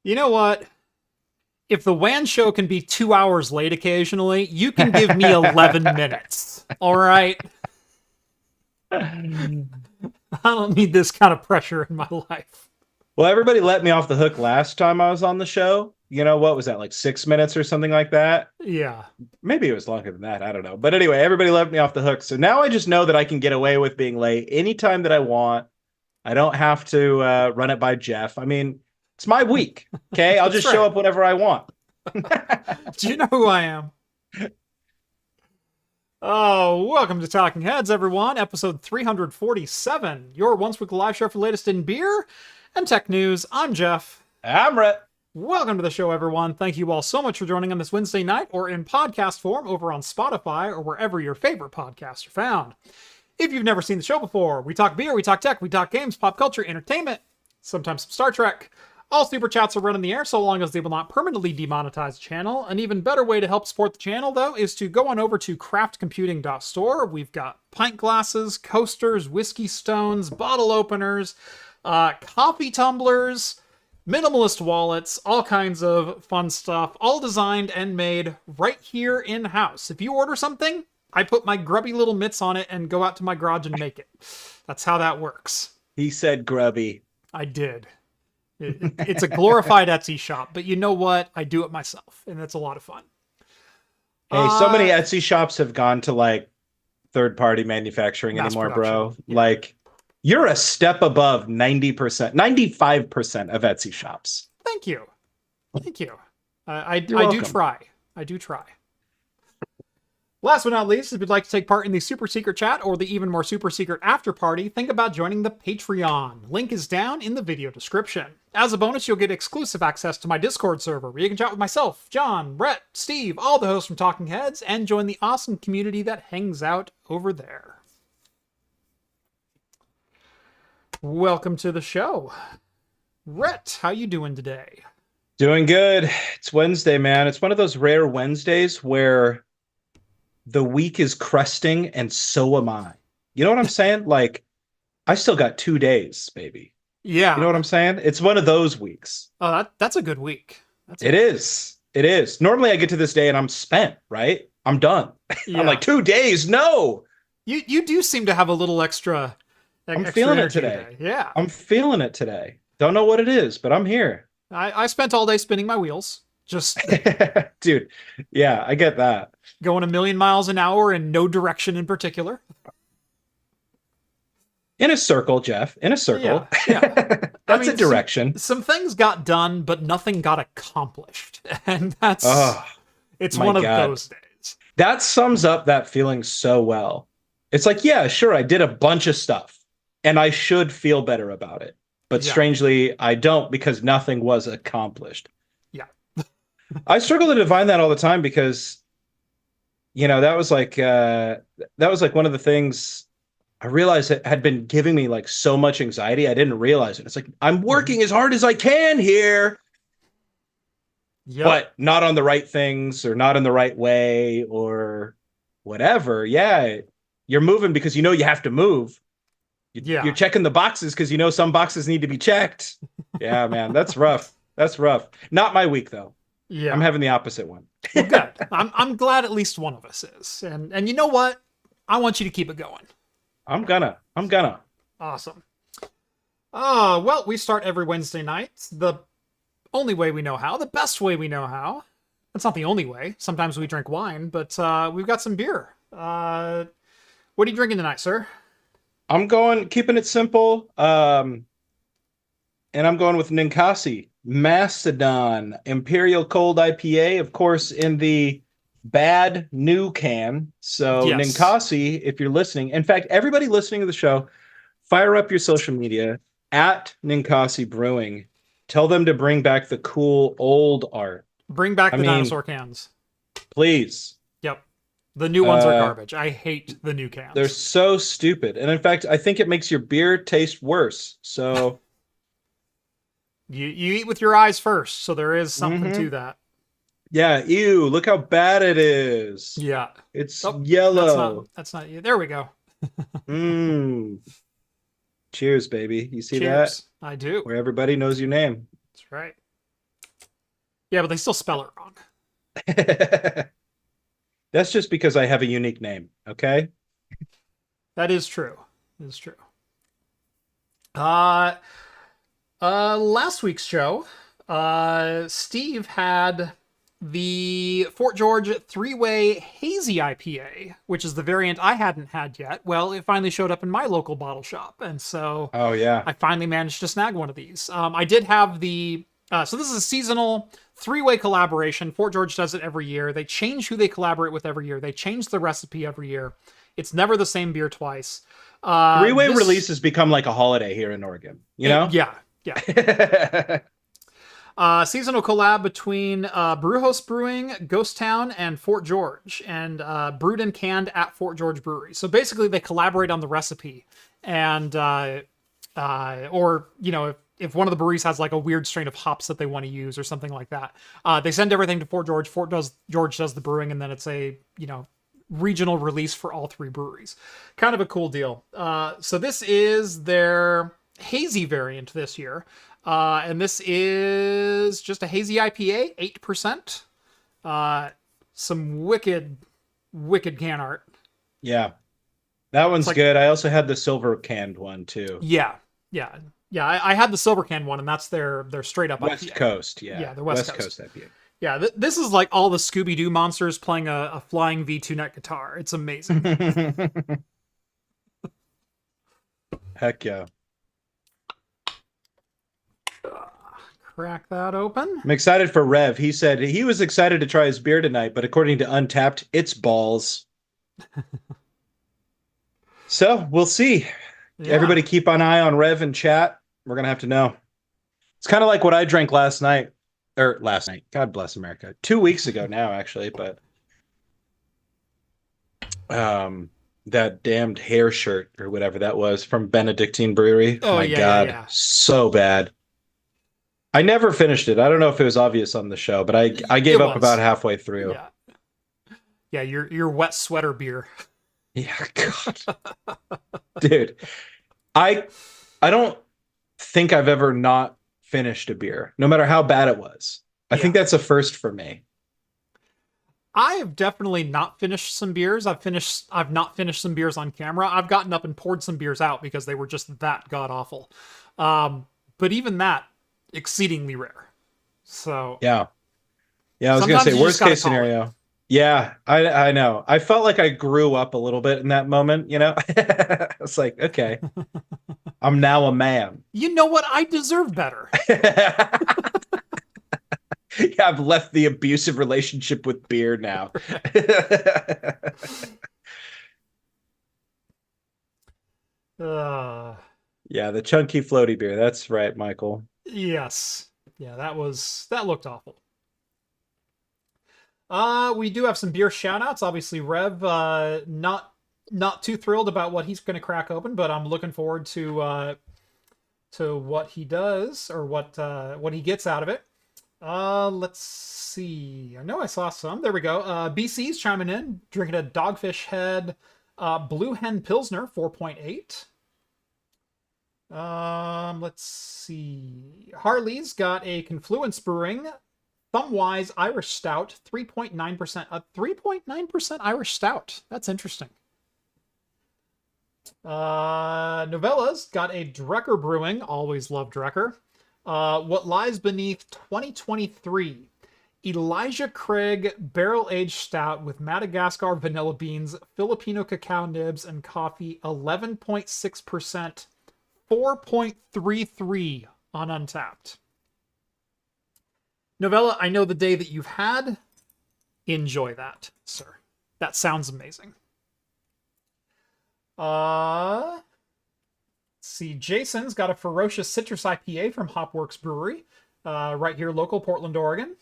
You know what? If the WAN show can be 2 hours late occasionally, you can give me 11 minutes. All right? I don't need this kind of pressure in my life. Well, everybody let me off the hook last time I was on the show. You know, what was that, like 6 minutes or something like that? Yeah. Maybe it was longer than that. I don't know. But anyway, everybody let me off the hook. So now I just know that I can get away with being late anytime that I want. I don't have to run it by Jeff. I mean, it's my week. Okay. I'll just show up whenever I want. Do you know who I am? Oh, welcome to Talking Heads, everyone. Episode 347, your once-weekly live show for the latest in beer and tech news. I'm Jeff. I'm Rett. Welcome to the show, everyone. Thank you all so much for joining on this Wednesday night or in podcast form over on Spotify or wherever your favorite podcasts are found. If you've never seen the show before, we talk beer, we talk tech, we talk games, pop culture, entertainment, sometimes some Star Trek. All super chats are run in the air so long as they will not permanently demonetize the channel. An even better way to help support the channel, though, is to go on over to craftcomputing.store. We've got pint glasses, coasters, whiskey stones, bottle openers, coffee tumblers, minimalist wallets, all kinds of fun stuff, all designed and made right here in-house. If you order something, I put my grubby little mitts on it and go out to my garage and make it. That's how that works. He said grubby. I did. It's a glorified Etsy shop, but you know what? I do it myself, and it's a lot of fun. Hey, so many Etsy shops have gone to like third-party manufacturing anymore, bro. Yeah. Like, you're a step above 90%, 95% of Etsy shops. Thank you. Thank you. I do try. I do try. Last but not least, if you'd like to take part in the super secret chat or the even more super secret after party, think about joining the Patreon. Link is down in the video description. As a bonus, you'll get exclusive access to my Discord server, where you can chat with myself, John, Rett, Steve, all the hosts from Talking Heads, and join the awesome community that hangs out over there. Welcome to the show. Rett, how you doing today? Doing good. It's Wednesday, man. It's one of those rare Wednesdays where the week is cresting and so am I. You know what I'm saying? Like, I still got 2 days, baby. Yeah. You know what I'm saying? It's one of those weeks. Oh, that's a good week. It is. It is. Normally I get to this day and I'm spent, right? I'm done. Yeah. I'm like, 2 days? No. You do seem to have a little extra. I'm feeling it today. Yeah. I'm feeling it today. Don't know what it is, but I'm here. I spent all day spinning my wheels. Just dude, yeah, I get that. Going a million miles an hour in no direction in particular. In a circle, Jeff. In a circle. Yeah. That's a direction. Some things got done, but nothing got accomplished. And that's it's one of those days. That sums up that feeling so well. It's like, yeah, sure, I did a bunch of stuff, and I should feel better about it. But strangely, I don't, because nothing was accomplished. I struggle to define that all the time because, you know, that was like one of the things I realized that had been giving me like so much anxiety. I didn't realize it. It's like, I'm working as hard as I can here, but not on the right things or not in the right way or whatever. Yeah, you're moving because you know you have to move. You're checking the boxes because you know some boxes need to be checked. Yeah, man, that's rough. That's rough. Not my week though. Yeah, I'm having the opposite one. Well, good. I'm glad at least one of us is. And you know what? I want you to keep it going. I'm gonna. Awesome. Well, we start every Wednesday night the only way we know how, the best way we know how. That's not the only way. Sometimes we drink wine, but we've got some beer. What are you drinking tonight, sir? I'm keeping it simple. And I'm going with Ninkasi Mastodon Imperial Cold IPA, of course, in the bad new can. So Ninkasi, if you're listening, in fact, everybody listening to the show, fire up your social media at Ninkasi Brewing. Tell them to bring back the cool old art. Bring back the dinosaur cans. Please. Yep. The new ones are garbage. I hate the new cans. They're so stupid. And in fact, I think it makes your beer taste worse. So You eat with your eyes first, so there is something to that. Yeah, ew, look how bad it is. Yeah. It's yellow. That's not you. There we go. Cheers, baby. You see Cheers. that? I do. Where everybody knows your name. That's right. Yeah, but they still spell it wrong. That's just because I have a unique name, okay? That is true. That is true. Uh, last week's show, Steve had the Fort George three-way hazy IPA, which is the variant I hadn't had yet. Well, it finally showed up in my local bottle shop, and so Oh yeah. I finally managed to snag one of these. I did have the so this is a seasonal three-way collaboration. Fort George does it every year. They change who they collaborate with every year. They change the recipe every year. It's never the same beer twice. Three-way releases become like a holiday here in Oregon, you know? Yeah, yeah. Seasonal collab between Brewhouse Brewing, Ghost Town, and Fort George, and brewed and canned at Fort George Brewery. So basically, they collaborate on the recipe, and or you know, if one of the breweries has like a weird strain of hops that they want to use or something like that, they send everything to Fort George. George does the brewing, and then it's a regional release for all three breweries. Kind of a cool deal. So this is their hazy variant this year. And this is just a hazy IPA, 8%. Some wicked can art. Yeah. That one's good. I also had the silver canned one too. Yeah. I had the silver can one, and that's their straight up West IPA. Coast. Yeah. Yeah, the West Coast IPA. Yeah, this is like all the Scooby-Doo monsters playing a flying V2 neck guitar. It's amazing. Heck yeah. Crack that open. I'm excited for Rev. He said he was excited to try his beer tonight, but according to Untapped, it's balls. So we'll see. Yeah. Everybody keep an eye on Rev and chat. We're going to have to know. It's kind of like what I drank last night. God bless America. 2 weeks ago now, actually, but that damned hair shirt or whatever that was from Benedictine Brewery. Oh my God. Yeah. So bad. I never finished it. I don't know if it was obvious on the show, but I gave up about halfway through. Yeah, your wet sweater beer. Yeah, God. Dude. I don't think I've ever not finished a beer, no matter how bad it was. I think that's a first for me. I have definitely not finished some beers. I've not finished some beers on camera. I've gotten up and poured some beers out because they were just that god awful. But even that, exceedingly rare. So yeah, I was gonna say worst case scenario. Yeah, I know. I felt like I grew up a little bit in that moment. It's like, okay, I'm now a man. You know what? I deserve better. Yeah, I've left the abusive relationship with beer now. Yeah, the chunky floaty beer. That's right, Michael. Yes. Yeah, that looked awful. We do have some beer shout-outs. Obviously, Rev, not too thrilled about what he's going to crack open, but I'm looking forward to what he does or what he gets out of it. Let's see. I know I saw some. There we go. BC's chiming in, drinking a Dogfish Head Blue Hen Pilsner 4.8. Let's see. Harley's got a Confluence Brewing Thumbwise Irish Stout 3.9%. A 3.9% Irish Stout. That's interesting. Novella's got a Drecker Brewing. Always love Drecker. What Lies Beneath 2023 Elijah Craig barrel-aged stout with Madagascar vanilla beans, Filipino cacao nibs, and coffee. 11.6%, 4.33 on Untapped. Novella, I know the day that you've had. Enjoy that, sir. That sounds amazing. See, Jason's got a Ferocious Citrus IPA from Hopworks Brewery, right here, local, Portland, Oregon.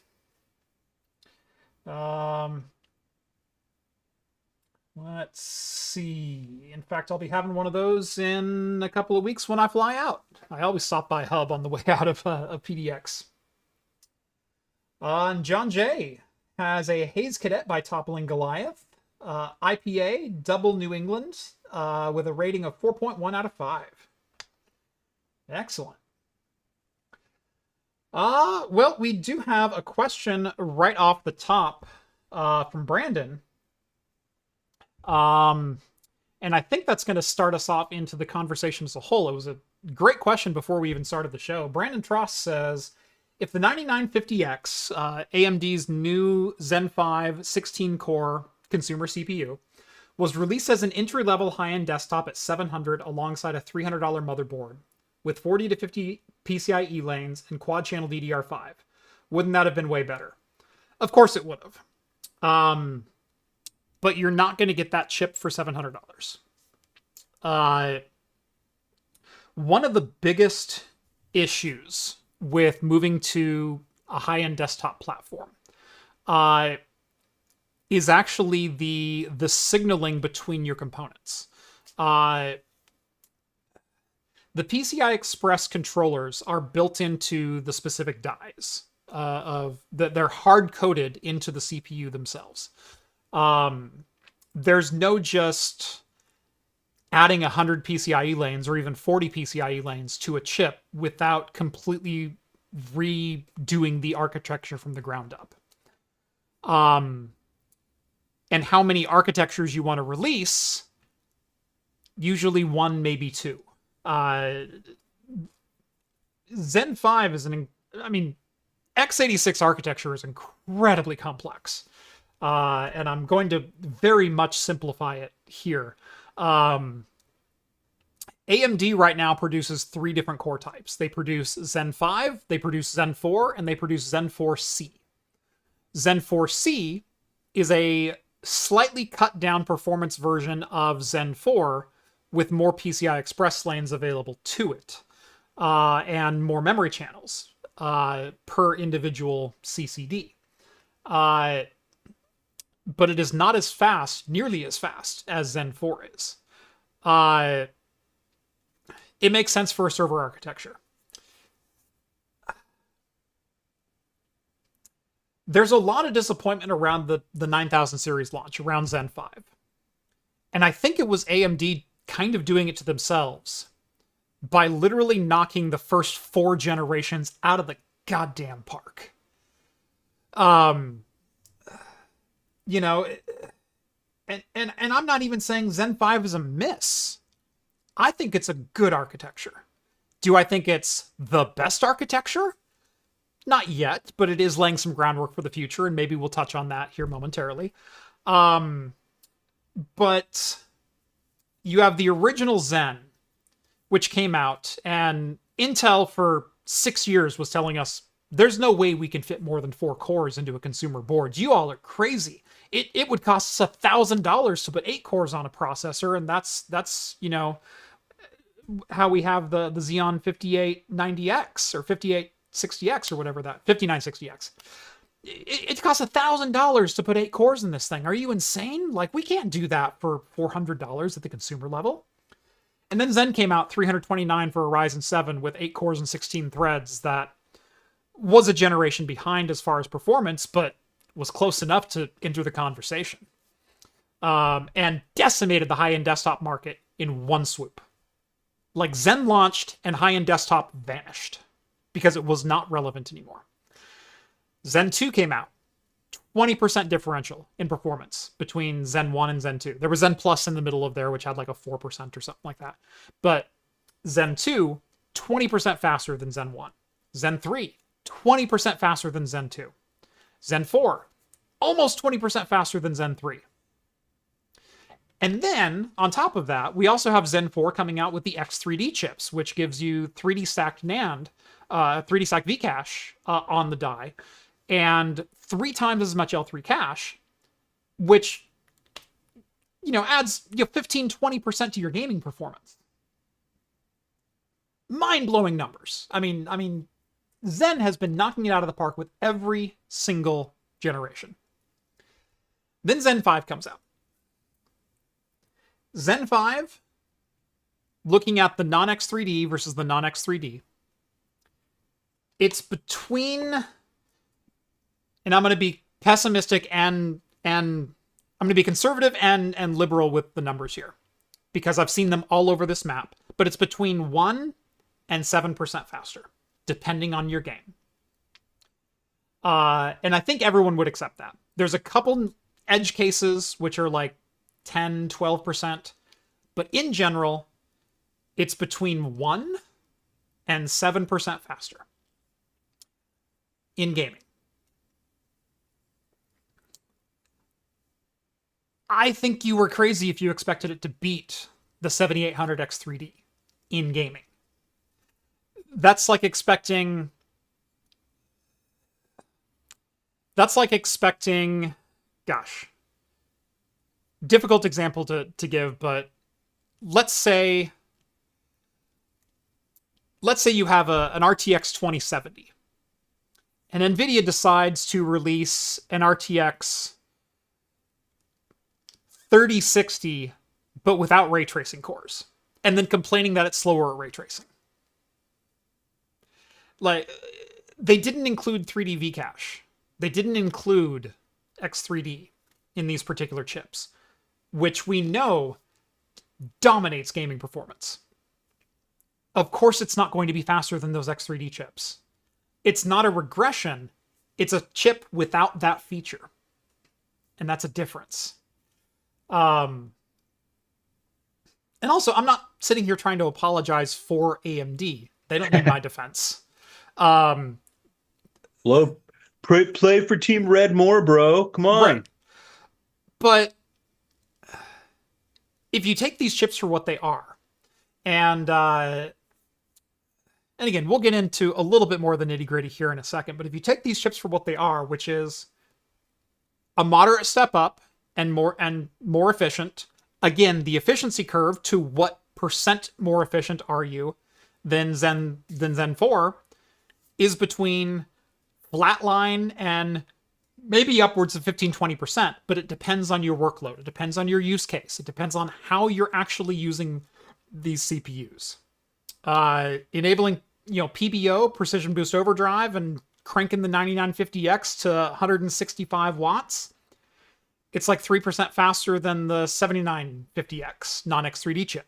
Let's see. In fact, I'll be having one of those in a couple of weeks when I fly out. I always stop by Hub on the way out of PDX. And John J has a Haze Cadet by Toppling Goliath, IPA, Double New England, with a rating of 4.1 out of 5. Excellent. Well, we do have a question right off the top from Brandon. And I think that's going to start us off into the conversation as a whole. It was a great question before we even started the show. Brandon Tross says, if the 9950X, AMD's new Zen 5 16-core consumer CPU, was released as an entry-level high-end desktop at $700 alongside a $300 motherboard with 40 to 50 PCIe lanes and quad-channel DDR5, wouldn't that have been way better? Of course it would have. But you're not going to get that chip for $700. One of the biggest issues with moving to a high-end desktop platform is actually the signaling between your components. The PCI Express controllers are built into the specific dies they're hard-coded into the CPU themselves. There's no just adding 100 PCIe lanes or even 40 PCIe lanes to a chip without completely redoing the architecture from the ground up. And how many architectures you want to release, usually one, maybe two. Zen 5 is x86 architecture is incredibly complex. And I'm going to very much simplify it here. AMD right now produces 3 different core types. They produce Zen 5, they produce Zen 4, and they produce Zen 4C. Zen 4C is a slightly cut down performance version of Zen 4 with more PCI Express lanes available to it, and more memory channels per individual CCD. But it is not as fast, nearly as fast, as Zen 4 is. It makes sense for a server architecture. There's a lot of disappointment around the 9000 series launch, around Zen 5. And I think it was AMD kind of doing it to themselves by literally knocking the first 4 generations out of the goddamn park. You know, and I'm not even saying Zen 5 is a miss. I think it's a good architecture. Do I think it's the best architecture? Not yet, but it is laying some groundwork for the future, and maybe we'll touch on that here momentarily. But you have the original Zen, which came out, and Intel for 6 years was telling us, there's no way we can fit more than 4 cores into a consumer board. You all are crazy. It would cost us $1,000 to put 8 cores on a processor, and that's you know, how we have the Xeon 5890X or 5860X or whatever that 5960X. It costs $1,000 to put 8 cores in this thing. Are you insane? Like, we can't do that for $400 at the consumer level. And then Zen came out $329 for a Ryzen 7 with 8 cores and 16 threads that was a generation behind as far as performance, but was close enough to enter the conversation. And decimated the high-end desktop market in one swoop. Like, Zen launched and high-end desktop vanished because it was not relevant anymore. Zen 2 came out. 20% differential in performance between Zen 1 and Zen 2. There was Zen Plus in the middle of there, which had like a 4% or something like that. But Zen 2, 20% faster than Zen 1. Zen 3, 20% faster than Zen 2. Zen 4, almost 20% faster than Zen 3. And then, on top of that, we also have Zen 4 coming out with the X3D chips, which gives you 3D stacked NAND, 3D stacked V-cache on the die, and 3 times as much L3 cache, which, you know, adds 15-20% to your gaming performance. Mind-blowing numbers. I mean, Zen has been knocking it out of the park with every single generation. Then Zen 5 comes out. Zen 5, looking at the non-X3D versus the non-X3D, it's between, and I'm going to be pessimistic and I'm going to be conservative and liberal with the numbers here, because I've seen them all over this map, but it's between 1 and 7% faster, depending on your game. And I think everyone would accept that. There's a couple edge cases which are like 10, 12%. But in general, it's between 1 and 7% faster in gaming. I think you were crazy if you expected it to beat the 7800 X3D in gaming. That's like expecting... Gosh. Difficult example to give, but let's say you have an RTX 2070, and NVIDIA decides to release an RTX 3060, but without ray tracing cores, and then complaining that it's slower at ray tracing. Like, they didn't include 3D V-cache. They didn't include X3D in these particular chips, which we know dominates gaming performance. Of course, it's not going to be faster than those X3D chips. It's not a regression. It's a chip without that feature. And that's a difference. And also, I'm not sitting here trying to apologize for AMD. They don't need my defense. Play for Team Red more, bro. Come on. Right. But if you take these chips for what they are, and again, we'll get into a little bit more of the nitty-gritty here in a second, but if you take these chips for what they are, which is a moderate step up and more efficient, again, the efficiency curve to what percent more efficient are you than Zen 4 is between flatline and maybe upwards of 15-20%, but it depends on your workload. It depends on your use case. It depends on how you're actually using these CPUs. Enabling, PBO, Precision Boost Overdrive, and cranking the 9950X to 165 watts, it's like 3% faster than the 7950X non-X3D chip.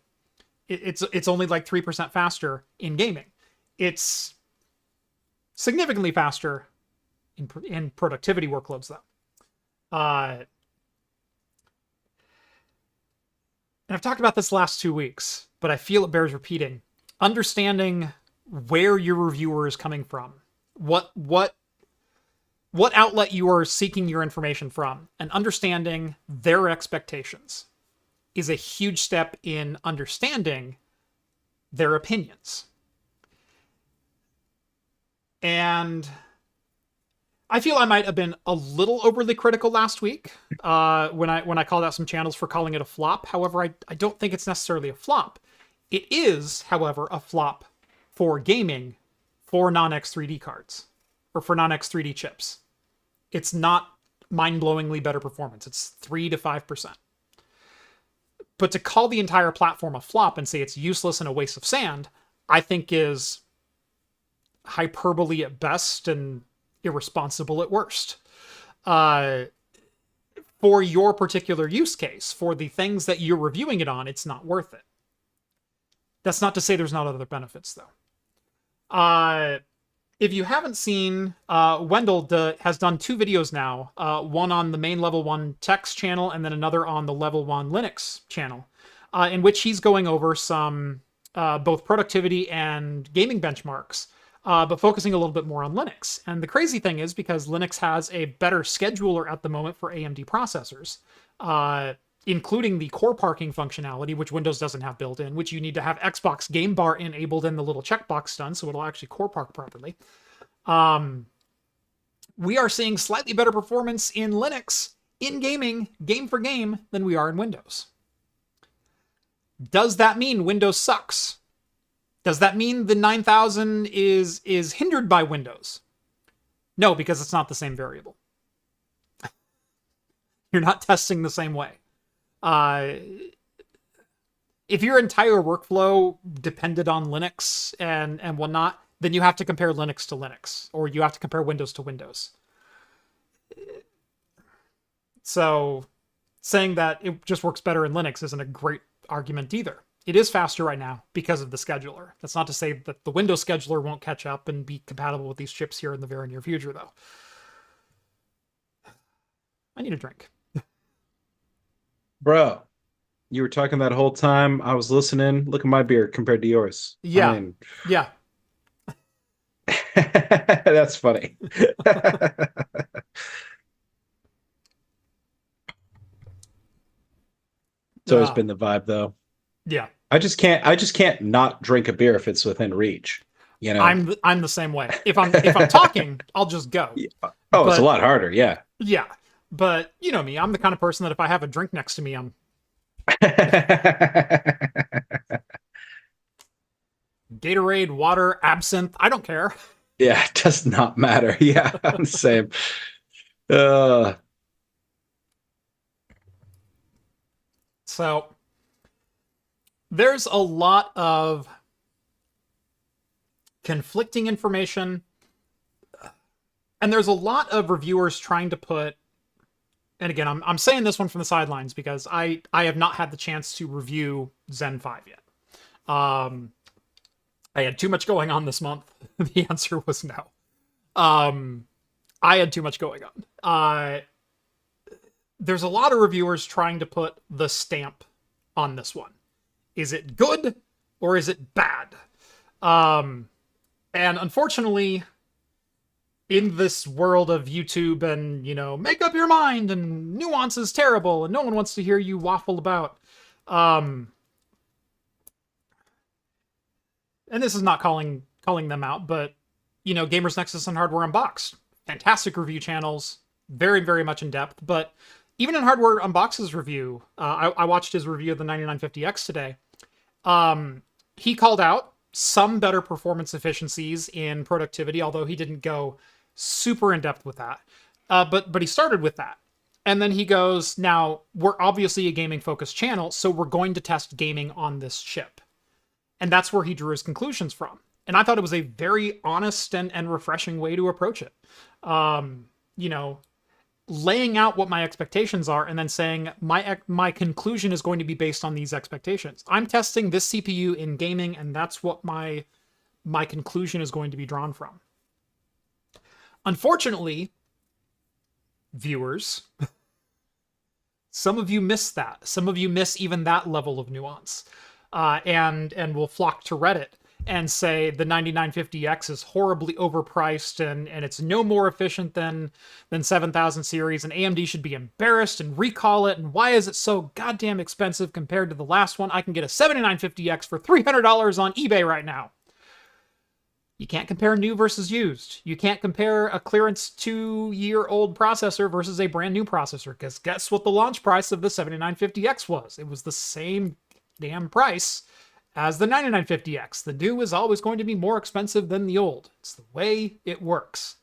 It's only like 3% faster in gaming. It's significantly faster in productivity workloads, though. And I've talked about this last 2 weeks, but I feel it bears repeating. Understanding where your reviewer is coming from, what outlet you are seeking your information from, and understanding their expectations is a huge step in understanding their opinions. And I feel I might have been a little overly critical last week when I called out some channels for calling it a flop. However, I don't think it's necessarily a flop. It is, however, a flop for gaming for non-X3D cards, or for non-X3D chips. It's not mind-blowingly better performance. It's 3 to 5%. But to call the entire platform a flop and say it's useless and a waste of sand, I think is hyperbole at best and irresponsible at worst. For your particular use case, for the things that you're reviewing it on, it's not worth it. That's not to say there's not other benefits, though. If you haven't seen, Wendell has done 2 videos now, one on the main Level 1 Techs channel and then another on the Level 1 Linux channel, in which he's going over some both productivity and gaming benchmarks, but focusing a little bit more on Linux. And the crazy thing is, because Linux has a better scheduler at the moment for AMD processors, including the core parking functionality, which Windows doesn't have built in, which you need to have Xbox Game Bar enabled and the little checkbox done so it'll actually core park properly. We are seeing slightly better performance in Linux in gaming, game for game, than we are in Windows. Does that mean Windows sucks? Does that mean the 9000 is hindered by Windows? No, because it's not the same variable. You're not testing the same way. If your entire workflow depended on Linux and whatnot, then you have to compare Linux to Linux, or you have to compare Windows to Windows. So saying that it just works better in Linux isn't a great argument either. It is faster right now because of the scheduler. That's not to say that the Windows scheduler won't catch up and be compatible with these chips here in the very near future, though. I need a drink. Bro, you were talking that whole time. I was listening. Look at my beer compared to yours. I Yeah. mean, Yeah. that's funny. It's always Uh, been the vibe though. yeah. I just can't not drink a beer if it's within reach, you know? I'm the same way. If I'm talking, I'll just go. Yeah. Oh, it's a But lot harder, yeah. yeah. But you know me, I'm the kind of person that if I have a drink next to me, I'm Gatorade, water, absinthe, I don't care. Yeah, it does not matter. Yeah, I'm the same. Uh, So there's a lot of conflicting information, and there's a lot of reviewers trying to put, and again, I'm saying this one from the sidelines because I have not had the chance to review Zen 5 yet. I had too much going on this month. The answer was no. I had too much going on. There's a lot of reviewers trying to put the stamp on this one. Is it good or is it bad? And unfortunately, in this world of YouTube and, you know, make up your mind and nuance is terrible and no one wants to hear you waffle about. And this is not calling them out, but, you know, Gamers Nexus and Hardware Unboxed. Fantastic review channels, very, very much in depth. But even in Hardware Unboxed's review, I watched his review of the 9950X today. He called out some better performance efficiencies in productivity, although he didn't go super in depth with that. But he started with that. And then he goes, now, we're obviously a gaming-focused channel, so we're going to test gaming on this chip. And that's where he drew his conclusions from. And I thought it was a very honest and refreshing way to approach it. You know, laying out what my expectations are and then saying my conclusion is going to be based on these expectations. I'm testing this CPU in gaming, and that's what my conclusion is going to be drawn from. Unfortunately, viewers, some of you miss that. Some of you miss even that level of nuance, and will flock to Reddit and say the 9950X is horribly overpriced and it's no more efficient than 7000 series, and AMD should be embarrassed and recall it, and why is it so goddamn expensive compared to the last one? I can get a 7950X for $300 on eBay right now. You can't compare new versus used. You can't compare a clearance 2-year-old processor versus a brand new processor, because guess what the launch price of the 7950X was? It was the same damn price as the 9950X. The new is always going to be more expensive than the old. It's the way it works.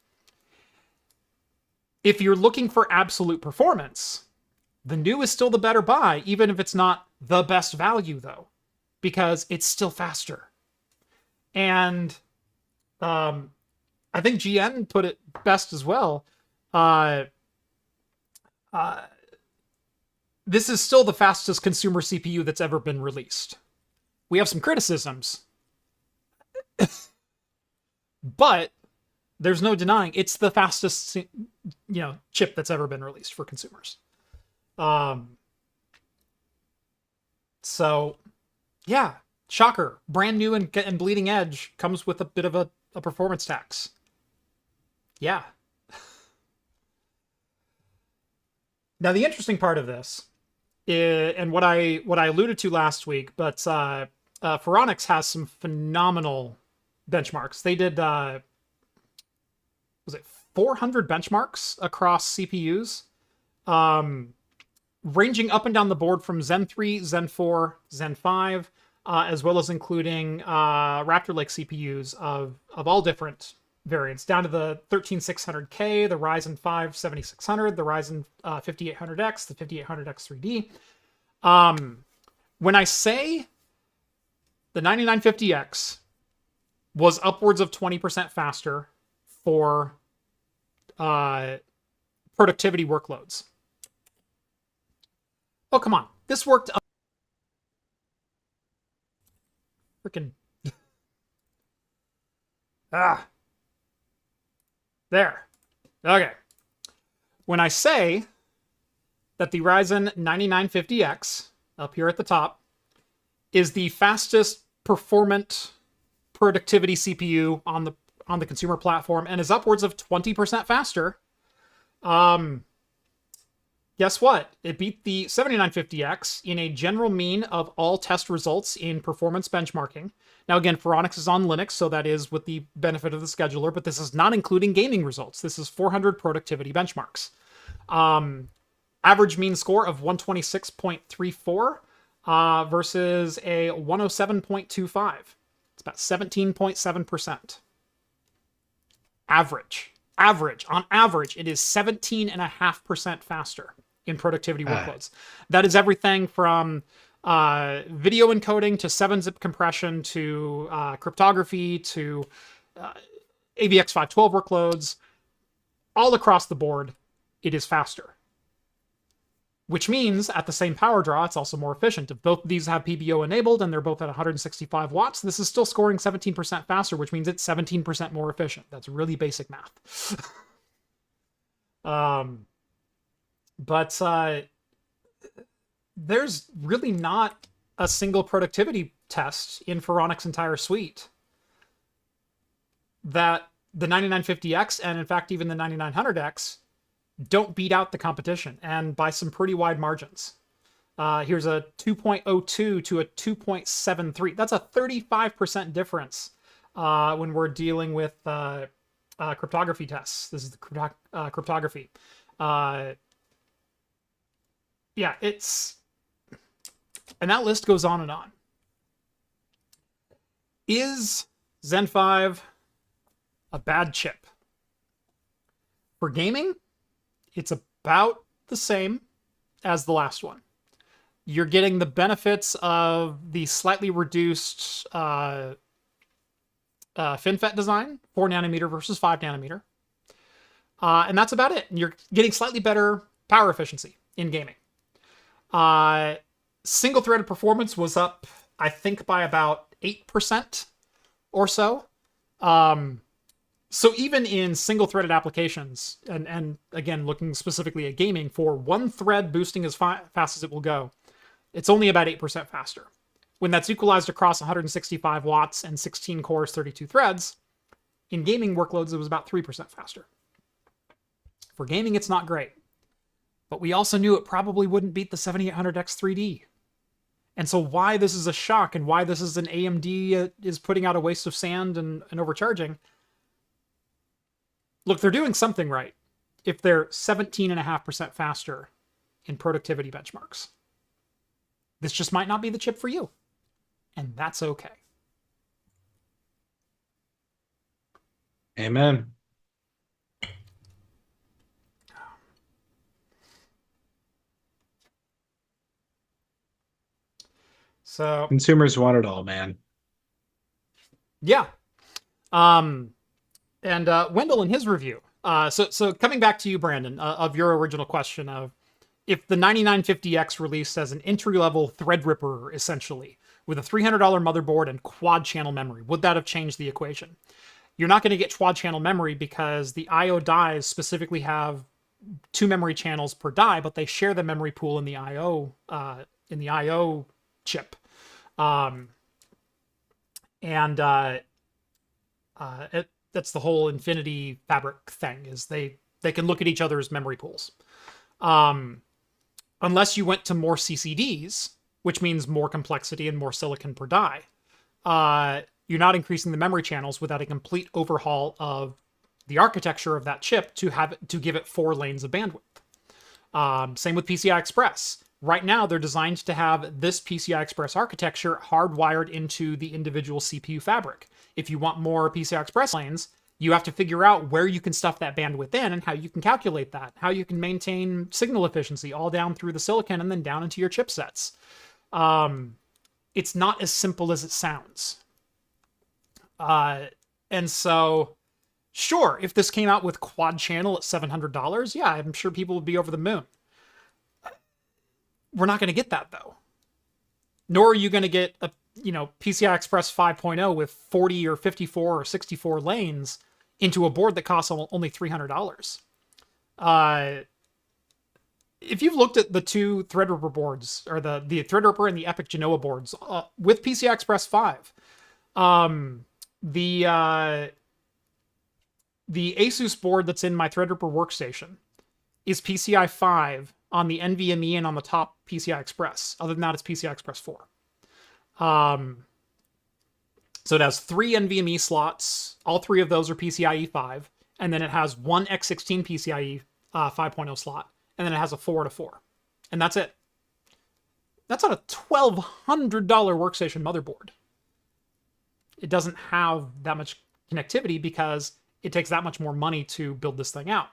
If you're looking for absolute performance, the new is still the better buy, even if it's not the best value, though, because it's still faster. And I think GN put it best as well. This is still the fastest consumer CPU that's ever been released. We have some criticisms, but there's no denying it's the fastest, chip that's ever been released for consumers. So, yeah, shocker. Brand new and bleeding edge comes with a bit of a performance tax. Yeah. Now, the interesting part of this, and what I alluded to last week, but Phoronix has some phenomenal benchmarks. They did, was it 400 benchmarks across CPUs, ranging up and down the board from Zen 3, Zen 4, Zen 5, as well as including Raptor Lake CPUs of all different variants, down to the 13600K, the Ryzen 5 7600, the Ryzen 5800X, the 5800X 3D. When I say the 9950X was upwards of 20% faster for productivity workloads. Oh, come on. This worked. Freaking. There. Okay. When I say that the Ryzen 9950X, up here at the top, is the fastest performant productivity CPU on the consumer platform and is upwards of 20% faster. Guess what? It beat the 7950X in a general mean of all test results in performance benchmarking. Now, again, Phoronix is on Linux, so that is with the benefit of the scheduler, but this is not including gaming results. This is 400 productivity benchmarks. Average mean score of 126.34 versus a 107.25. It's about 17.7%. Average. On average, it is 17.5% faster in productivity workloads. That is everything from video encoding to 7-zip compression to cryptography to AVX512 workloads. All across the board, it is faster. Which means at the same power draw, it's also more efficient. If both of these have PBO enabled and they're both at 165 watts, this is still scoring 17% faster, which means it's 17% more efficient. That's really basic math. But there's really not a single productivity test in Phoronix's entire suite that the 9950X and in fact even the 9900X don't beat out the competition, and by some pretty wide margins. Here's a 2.02 to a 2.73. That's a 35% difference when we're dealing with cryptography tests. This is the cryptography. Yeah, it's... And that list goes on and on. Is Zen 5 a bad chip? For gaming, it's about the same as the last one. You're getting the benefits of the slightly reduced FinFET design, 4 nanometer versus 5 nanometer. And that's about it. You're getting slightly better power efficiency in gaming. Single-threaded performance was up, I think, by about 8% or so. So even in single-threaded applications, and again, looking specifically at gaming, for one thread boosting as fast as it will go, it's only about 8% faster. When that's equalized across 165 watts and 16 cores, 32 threads, in gaming workloads, it was about 3% faster. For gaming, it's not great. But we also knew it probably wouldn't beat the 7800X 3D. And so why this is a shock and why this is an AMD is putting out a waste of sand and overcharging... Look, they're doing something right if they're 17.5% faster in productivity benchmarks. This just might not be the chip for you. And that's okay. Amen. So consumers want it all, man. Yeah. And Wendell in his review. So coming back to you, Brandon, of your original question of if the 9950X released as an entry-level Threadripper, essentially, with a $300 motherboard and quad-channel memory, would that have changed the equation? You're not going to get quad-channel memory because the I/O dies specifically have 2 memory channels per die, but they share the memory pool in the I/O chip. That's the whole Infinity Fabric thing, is they can look at each other's memory pools. Unless you went to more CCDs, which means more complexity and more silicon per die, you're not increasing the memory channels without a complete overhaul of the architecture of that chip to give it 4 lanes of bandwidth. Same with PCI Express. Right now, they're designed to have this PCI Express architecture hardwired into the individual CPU fabric. If you want more PCI Express lanes, you have to figure out where you can stuff that bandwidth in and how you can calculate that, how you can maintain signal efficiency all down through the silicon and then down into your chipsets. It's not as simple as it sounds. And so, sure, if this came out with quad channel at $700, yeah, I'm sure people would be over the moon. We're not going to get that, though. Nor are you going to get a PCI Express 5.0 with 40 or 54 or 64 lanes into a board that costs only $300. if you've looked at the two Threadripper boards, or the Threadripper and the Epic Genoa boards with PCI Express 5, the Asus board that's in my Threadripper workstation is PCI 5 on the NVMe and on the top PCI Express. Other than that, it's PCI Express 4. So it has 3 NVMe slots. All 3 of those are PCIe 5. And then it has one X16 PCIe 5.0 slot. And then it has a 4 to 4. And that's it. That's on a $1,200 workstation motherboard. It doesn't have that much connectivity because it takes that much more money to build this thing out.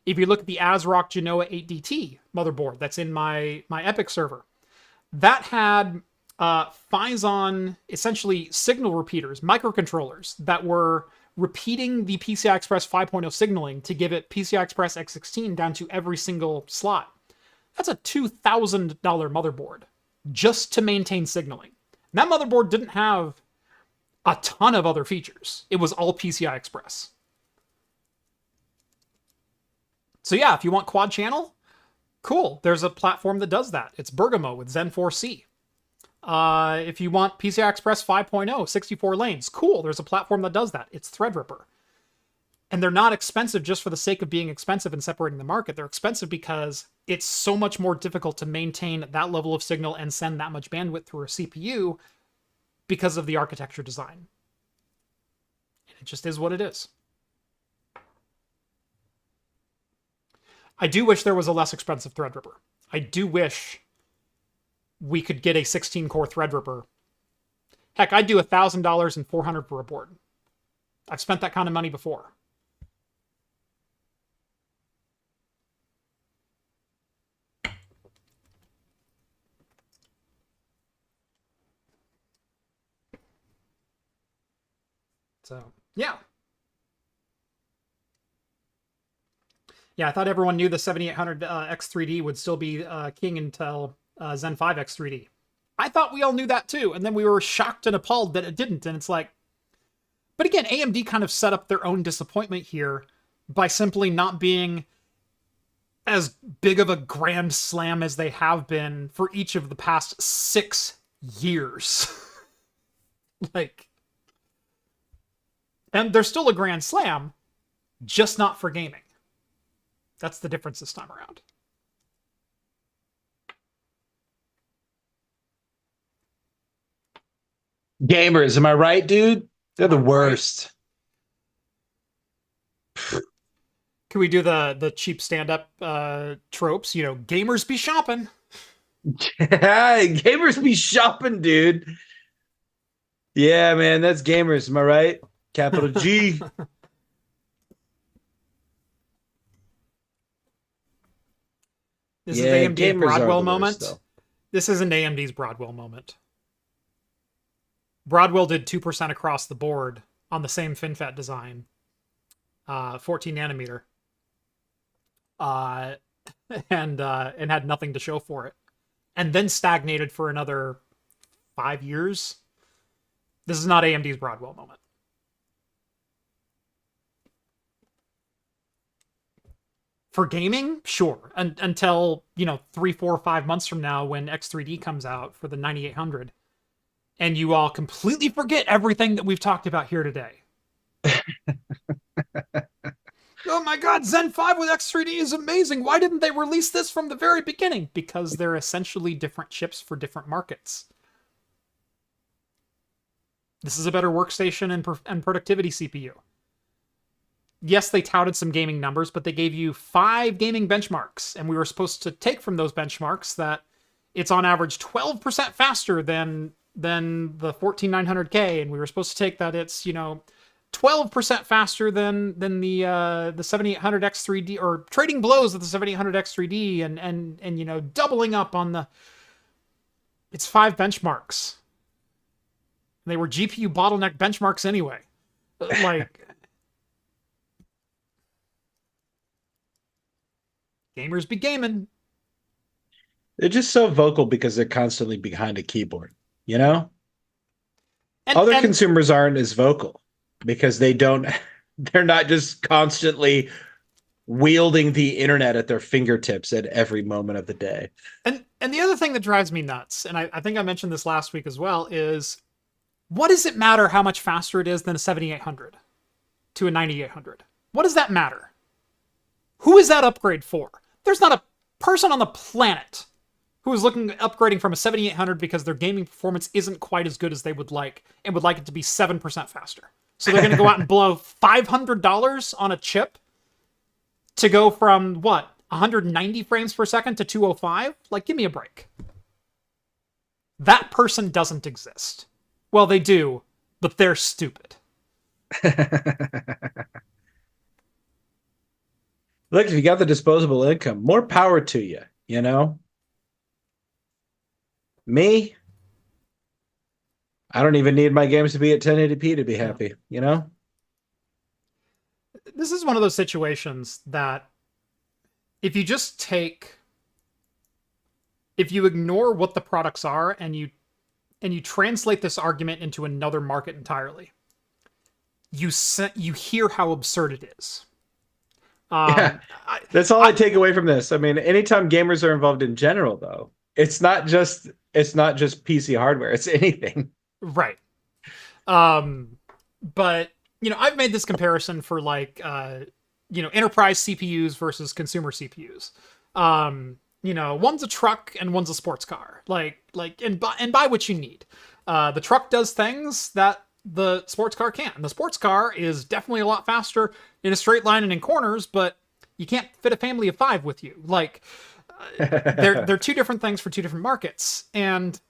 If you look at the ASRock Genoa 8DT motherboard that's in my Epic server, that had Phison, essentially signal repeaters, microcontrollers that were repeating the PCI Express 5.0 signaling to give it PCI Express X16 down to every single slot. That's a $2,000 motherboard just to maintain signaling. And that motherboard didn't have a ton of other features. It was all PCI Express. So yeah, if you want quad channel, cool. There's a platform that does that. It's Bergamo with Zen 4C. If you want PCI Express 5.0, 64 lanes, cool. There's a platform that does that. It's Threadripper. And they're not expensive just for the sake of being expensive and separating the market. They're expensive because it's so much more difficult to maintain that level of signal and send that much bandwidth through a CPU because of the architecture design. And it just is what it is. I do wish there was a less expensive Threadripper. I do wish we could get a 16-core Threadripper. Heck, I'd do $1,000 and $400 for a board. I've spent that kind of money before. So, yeah. Yeah, I thought everyone knew the 7800 X3D would still be king until Zen 5 X3D. I thought we all knew that too, and then we were shocked and appalled that it didn't, and it's like... But again, AMD kind of set up their own disappointment here by simply not being as big of a grand slam as they have been for each of the past 6 years. Like... And they're still a grand slam, just not for gaming. That's the difference this time around. Gamers, am I right, dude? They're the worst. Can we do the cheap stand-up tropes? You know, gamers be shopping. Gamers be shopping, dude. Yeah, man, that's gamers. Am I right? Capital G. This is AMD's Broadwell moment. This isn't AMD's Broadwell moment. Broadwell did 2% across the board on the same FinFET design, 14 nanometer, and had nothing to show for it, and then stagnated for another 5 years. This is not AMD's Broadwell moment. For gaming, sure. Until, 3, 4, 5 months from now when X3D comes out for the 9800. And you all completely forget everything that we've talked about here today. Oh my god, Zen 5 with X3D is amazing. Why didn't they release this from the very beginning? Because they're essentially different chips for different markets. This is a better workstation and productivity CPU. Yes, they touted some gaming numbers, but they gave you 5 gaming benchmarks, and we were supposed to take from those benchmarks that it's on average 12% faster than the 14900K, and we were supposed to take that it's 12% faster than the 7800 X3D, or trading blows with the 7800 X3D, and doubling up on the... It's 5 benchmarks. They were GPU bottleneck benchmarks anyway. Like... Gamers be gaming. They're just so vocal because they're constantly behind a keyboard, And other consumers aren't as vocal because they're not just constantly wielding the internet at their fingertips at every moment of the day. And the other thing that drives me nuts, and I think I mentioned this last week as well, is what does it matter how much faster it is than a 7800 to a 9800? What does that matter? Who is that upgrade for? There's not a person on the planet who is looking at upgrading from a 7800 because their gaming performance isn't quite as good as they would like and would like it to be 7% faster. So they're going to go out and blow $500 on a chip to go from, what, 190 frames per second to 205? Like, give me a break. That person doesn't exist. Well, they do, but they're stupid. Look, if you got the disposable income, more power to you, you know? Me, I don't even need my games to be at 1080p to be happy, you know? This is one of those situations that if you just if you ignore what the products are and you translate this argument into another market entirely, you hear how absurd it is. Yeah, that's all I take away from this. I mean, anytime gamers are involved in general, though, it's not just PC hardware. It's anything. Right. But, you know, I've made this comparison for like, you know, enterprise CPUs versus consumer CPUs. You know, one's a truck and one's a sports car. And buy what you need. The truck does things that the sports car can't. And the sports car is definitely a lot faster in a straight line and in corners, but you can't fit a family of 5 with you. Like, they're two different things for two different markets. And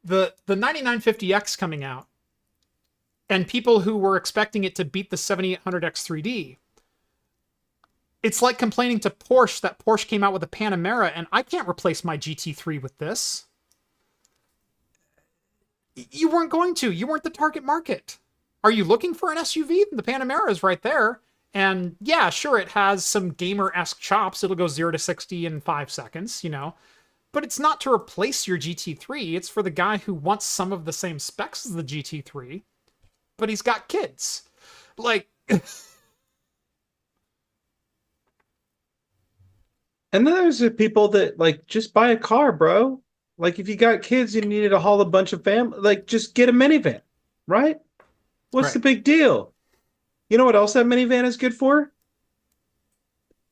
the 9950X coming out, and people who were expecting it to beat the 7800X3D, it's like complaining to Porsche that Porsche came out with a Panamera and I can't replace my GT3 with this. You weren't going to. You weren't the target market. Are you looking for an SUV? The Panamera is right there. And yeah, sure, it has some gamer-esque chops. It'll go 0 to 60 in 5 seconds, you know. But it's not to replace your GT3. It's for the guy who wants some of the same specs as the GT3, but he's got kids. Like... And then there's the people that, like, just buy a car, bro. Like, if you got kids and you need to haul a bunch of family, like, just get a minivan, right? What's the big deal? You know what else that minivan is good for?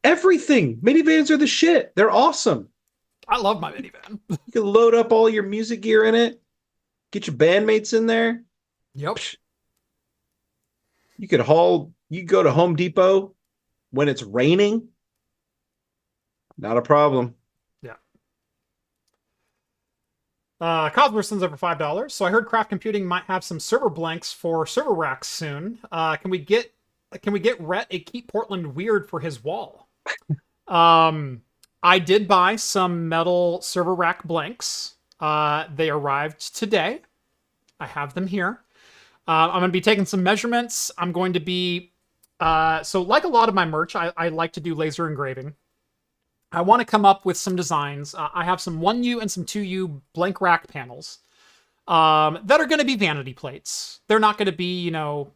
Everything. Minivans are the shit. They're awesome. I love my minivan. You can load up all your music gear in it. Get your bandmates in there. Yep. You go to Home Depot when it's raining. Not a problem. Yeah. Cosmos sends over $5. So I heard Craft Computing might have some server blanks for server racks soon. Can we get Rett a Keep Portland Weird for his wall? I did buy some metal server rack blanks. They arrived today. I have them here. I'm going to be taking some measurements. I'm going to be... so like a lot of my merch, I like to do laser engraving. I want to come up with some designs. I have some 1U and some 2U blank rack panels that are going to be vanity plates. They're not going to be, you know,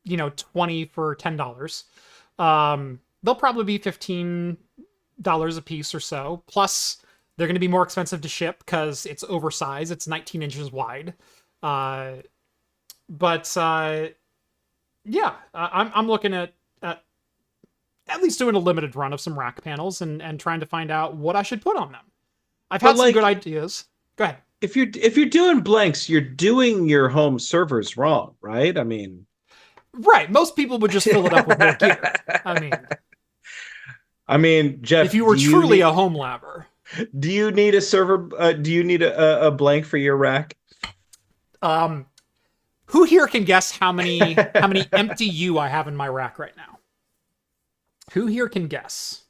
20 for $10. They'll probably be $15 a piece or so. Plus, they're going to be more expensive to ship because it's oversized. It's 19 inches wide. Yeah, I'm looking at least doing a limited run of some rack panels and trying to find out what I should put on them. I've had some good ideas. Go ahead. If you're doing blanks, you're doing your home servers wrong, right? I mean, right. Most people would just fill it up with more gear. I mean, Jeff, if you were truly a home labber, do you need a server? Do you need a blank for your rack? Who here can guess how many empty U I have in my rack right now? Who here can guess?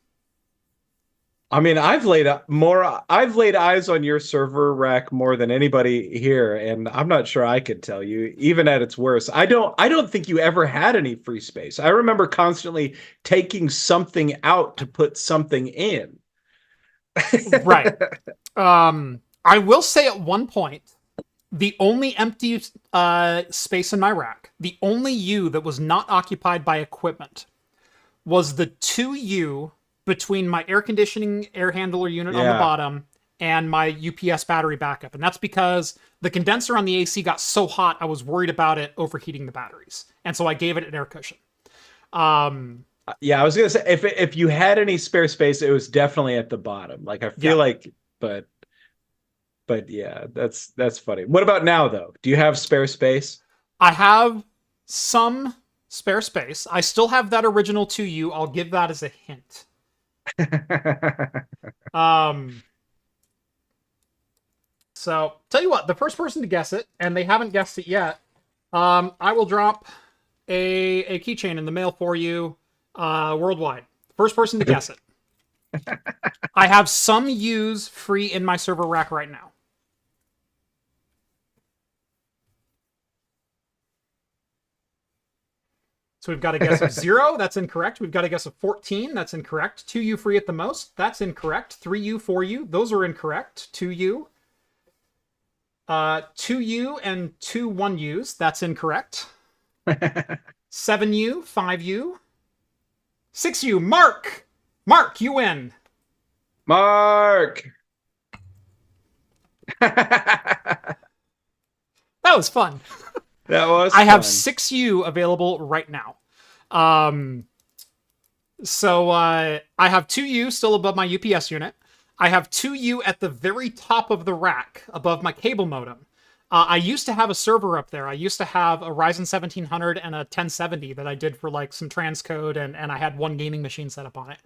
I mean, I've laid eyes on your server rack more than anybody here, and I'm not sure I could tell you, even at its worst. I don't think you ever had any free space. I remember constantly taking something out to put something in. Right. I will say at one point, the only empty space in my rack, the only U that was not occupied by equipment, was the 2U between my air conditioning air handler unit on the Yeah. bottom and my UPS battery backup. And that's because the condenser on the AC got so hot, I was worried about it overheating the batteries. And so I gave it an air cushion. Yeah, I was gonna say if you had any spare space, it was definitely at the bottom. Like I feel like, but yeah, that's funny. What about now though? Do you have spare space? I have some spare space. I still have that original 2U. I'll give that as a hint. So tell you what, the first person to guess it, and they haven't guessed it yet, I will drop a keychain in the mail for you worldwide. First person to guess it. I have some U's free in my server rack right now. So we've got a guess of 0. That's incorrect. We've got a guess of 14. That's incorrect. 2U free at the most. That's incorrect. 3U, 4U. Those are incorrect. 2U. 2U and 2 1U's. That's incorrect. 7U, 5U. 6U. Mark! Mark, you win. Mark! That was fun. That was I have fun. 6U available right now. So I have 2U still above my UPS unit. I have 2U at the very top of the rack above my cable modem. I used to have a server up there. I used to have a Ryzen 1700 and a 1070 that I did for like some transcode, and I had one gaming machine set up on it.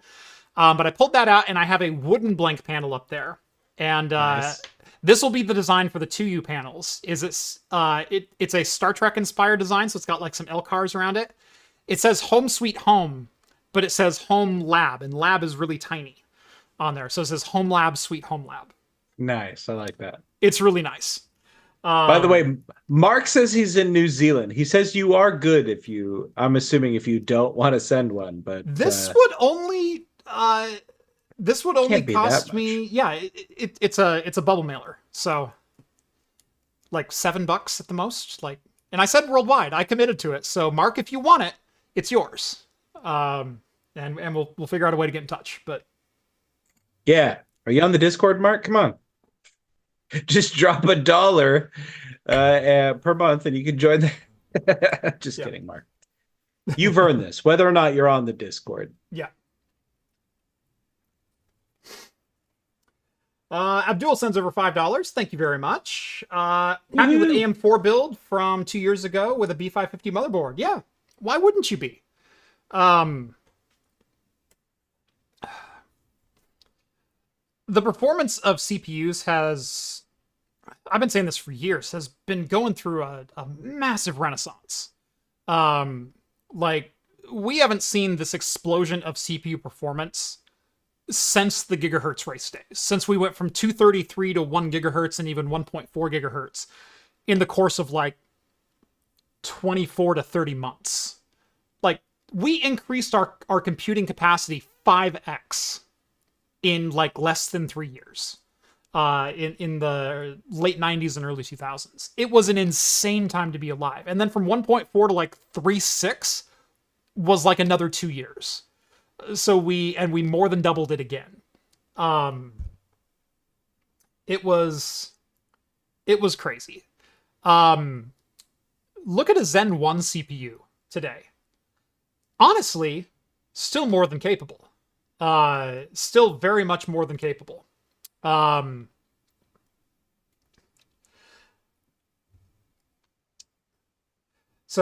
But I pulled that out, and I have a wooden blank panel up there. And Nice. this will be the design for the 2U panels. It's a Star Trek inspired design, so it's got like some L cars around it. It says Home Sweet Home, but it says Home Lab, and Lab is really tiny on there. So it says Home Lab, Sweet Home Lab. Nice. I like that. It's really nice. By the way, Mark says he's in New Zealand. He says you are good if you, I'm assuming if you don't want to send one, but this would only Can't be cost that me, yeah, it's a bubble mailer. So like $7 at the most. Like, and I said worldwide, I committed to it. So Mark, if you want it, it's yours. And we'll figure out a way to get in touch. But yeah. Are you on the Discord, Mark? Come on. Just drop $1 per month and you can join the just kidding, Mark. You've earned this, whether or not you're on the Discord. Yeah. Abdul sends over $5. Thank you very much. Happy with AM4 build from 2 years ago with a B550 motherboard. Yeah. Why wouldn't you be? The performance of CPUs has, I've been saying this for years, has been going through a massive renaissance. Like, we haven't seen this explosion of CPU performance since the gigahertz race days. Since we went from 233 to 1 gigahertz and even 1.4 gigahertz in the course of like 24 to 30 months. Like, we increased our computing capacity 5x in like less than 3 years. In the late 90s and early 2000s. It was an insane time to be alive. And then from 1.4 to like 3.6 was like another 2 years. So we more than doubled it again. It was crazy. Look at a Zen 1 CPU today. Honestly, still more than capable. Still very much more than capable. So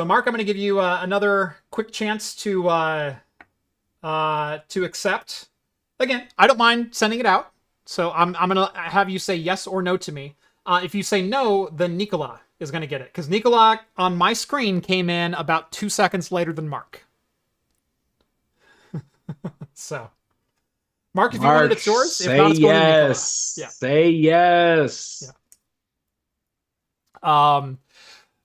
Mark, I'm going to give you another quick chance to accept. Again, I don't mind sending it out. So I'm going to have you say yes or no to me. If you say no, then Nicola is going to get it. Because Nicola on my screen came in about 2 seconds later than Mark. So, Mark, if you want it, it's yours. If not, it's going to Nicola. Yeah. Say yes. Yeah.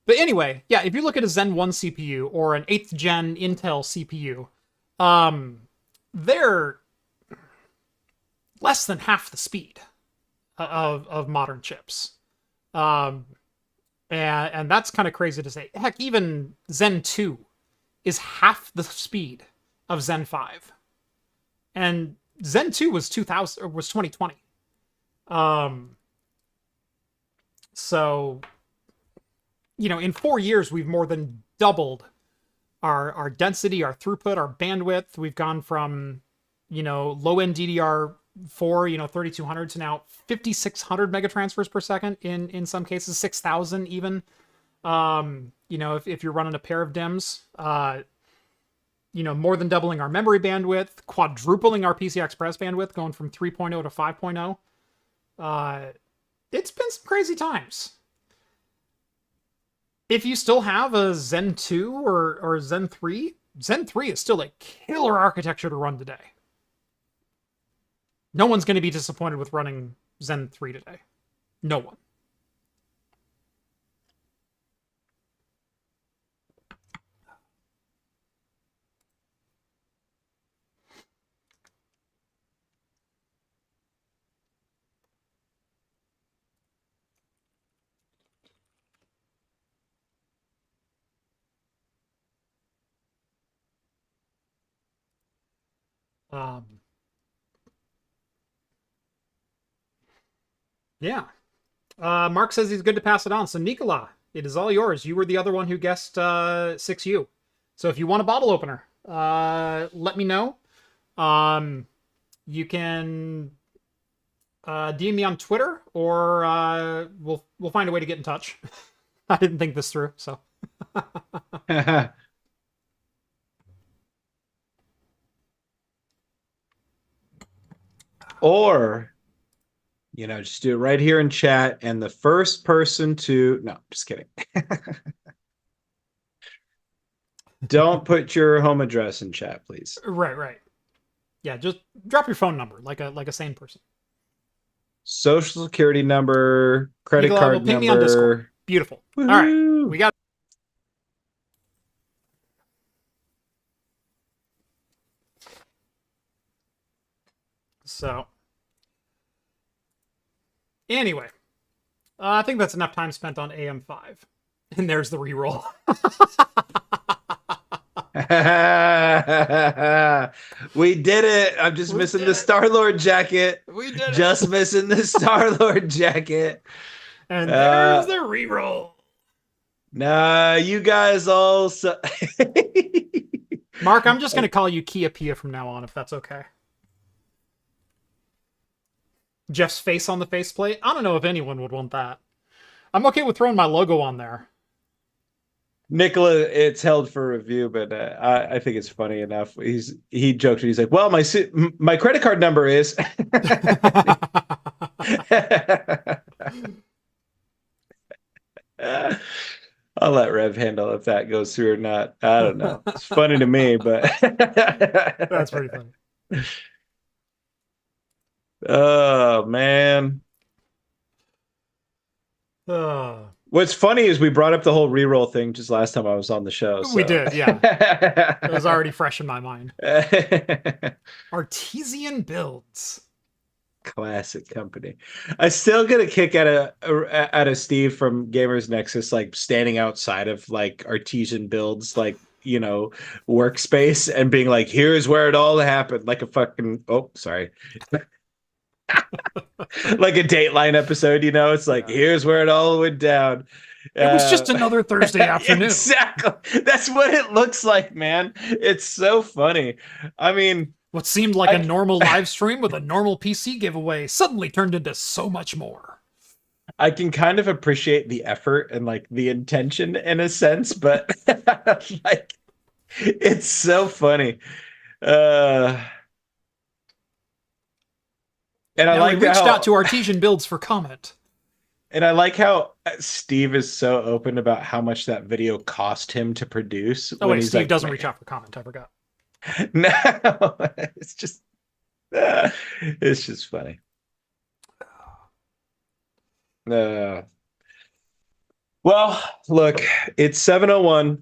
But anyway, yeah, if you look at a Zen 1 CPU or an 8th gen Intel CPU, they're less than half the speed of modern chips. And that's kind of crazy to say. Heck, even Zen 2 is half the speed of Zen 5. And Zen 2 was 2020. So, in 4 years, we've more than doubled our density, our throughput, our bandwidth. We've gone from, low-end DDR4, 3200 to now 5600 megatransfers per second in some cases, 6000 even. If you're running a pair of DIMMs, more than doubling our memory bandwidth, quadrupling our PCI Express bandwidth, going from 3.0 to 5.0. It's been some crazy times. If you still have a Zen 2 or Zen 3, Zen 3 is still a killer architecture to run today. No one's going to be disappointed with running Zen 3 today. No one. Yeah. Mark says he's good to pass it on. So Nicola, it is all yours. You were the other one who guessed 6U. So if you want a bottle opener, let me know. You can DM me on Twitter, or we'll find a way to get in touch. I didn't think this through, so. Or, just do it right here in chat, and the first person to... No, just kidding. Don't put your home address in chat, please. Right. Yeah, just drop your phone number like a sane person. Social security number, credit card number. Ping me on Discord. Beautiful. Woo-hoo. All right, we got... So... Anyway, I think that's enough time spent on AM5. And there's the reroll. We did it. I'm just missing the Star-Lord jacket. We did it. Just missing the Star-Lord jacket. And there's the reroll. Nah, you guys all... Mark, I'm just going to call you Kia Pia from now on, if that's okay. Jeff's face on the faceplate. I don't know if anyone would want that. I'm okay with throwing my logo on there. Nicola, it's held for review, but I think it's funny enough. He joked. He's like, "Well, my credit card number is." I'll let Rev handle if that goes through or not. I don't know. It's funny to me, but that's pretty funny. Oh man. What's funny is we brought up the whole reroll thing just last time I was on the show. So. We did, yeah. It was already fresh in my mind. Artesian builds. Classic company. I still get a kick out of Steve from Gamers Nexus, like standing outside of like Artesian builds, like, workspace, and being like, here's where it all happened. Like a fucking, oh, sorry. Like a Dateline episode, it's like, here's where it all went down. It was just another Thursday afternoon. Exactly. That's what it looks like, man. It's so funny. I mean, what seemed like a normal live stream with a normal PC giveaway suddenly turned into so much more. I can kind of appreciate the effort and like the intention in a sense, but like, it's so funny. And I like reached out to Artesian Builds for comment. And I like how Steve is so open about how much that video cost him to produce. Oh, wait, Steve doesn't reach out for comment. I forgot. No, it's just funny. Well, look, it's 7:01.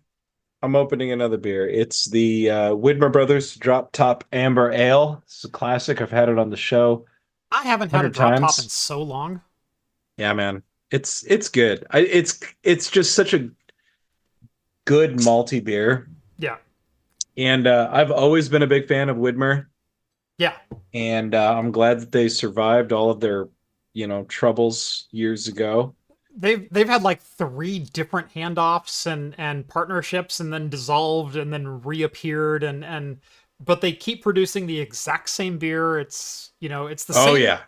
I'm opening another beer. It's the Widmer Brothers Drop Top Amber Ale. It's a classic. I've had it on the show. I haven't had a drop top in so long. Yeah, man. It's good. It's just such a good malty beer. Yeah. And I've always been a big fan of Widmer. Yeah. And I'm glad that they survived all of their, troubles years ago. They've had like 3 different handoffs and partnerships, and then dissolved and then reappeared, and but they keep producing the exact same beer. It's it's the Oh same. yeah.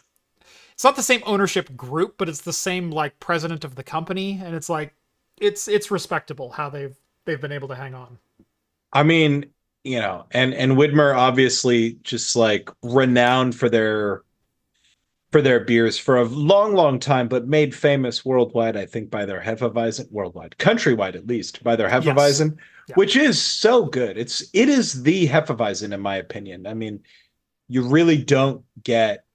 It's not the same ownership group, but it's the same like president of the company, and it's like it's respectable how they've been able to hang on. I mean, and Widmer obviously just like renowned for their beers for a long, long time, but made famous worldwide, I think, by their Hefeweizen, worldwide, countrywide at least, by their Yes. Hefeweizen, Yeah. which is so good. It is the Hefeweizen in my opinion. I mean, you really don't get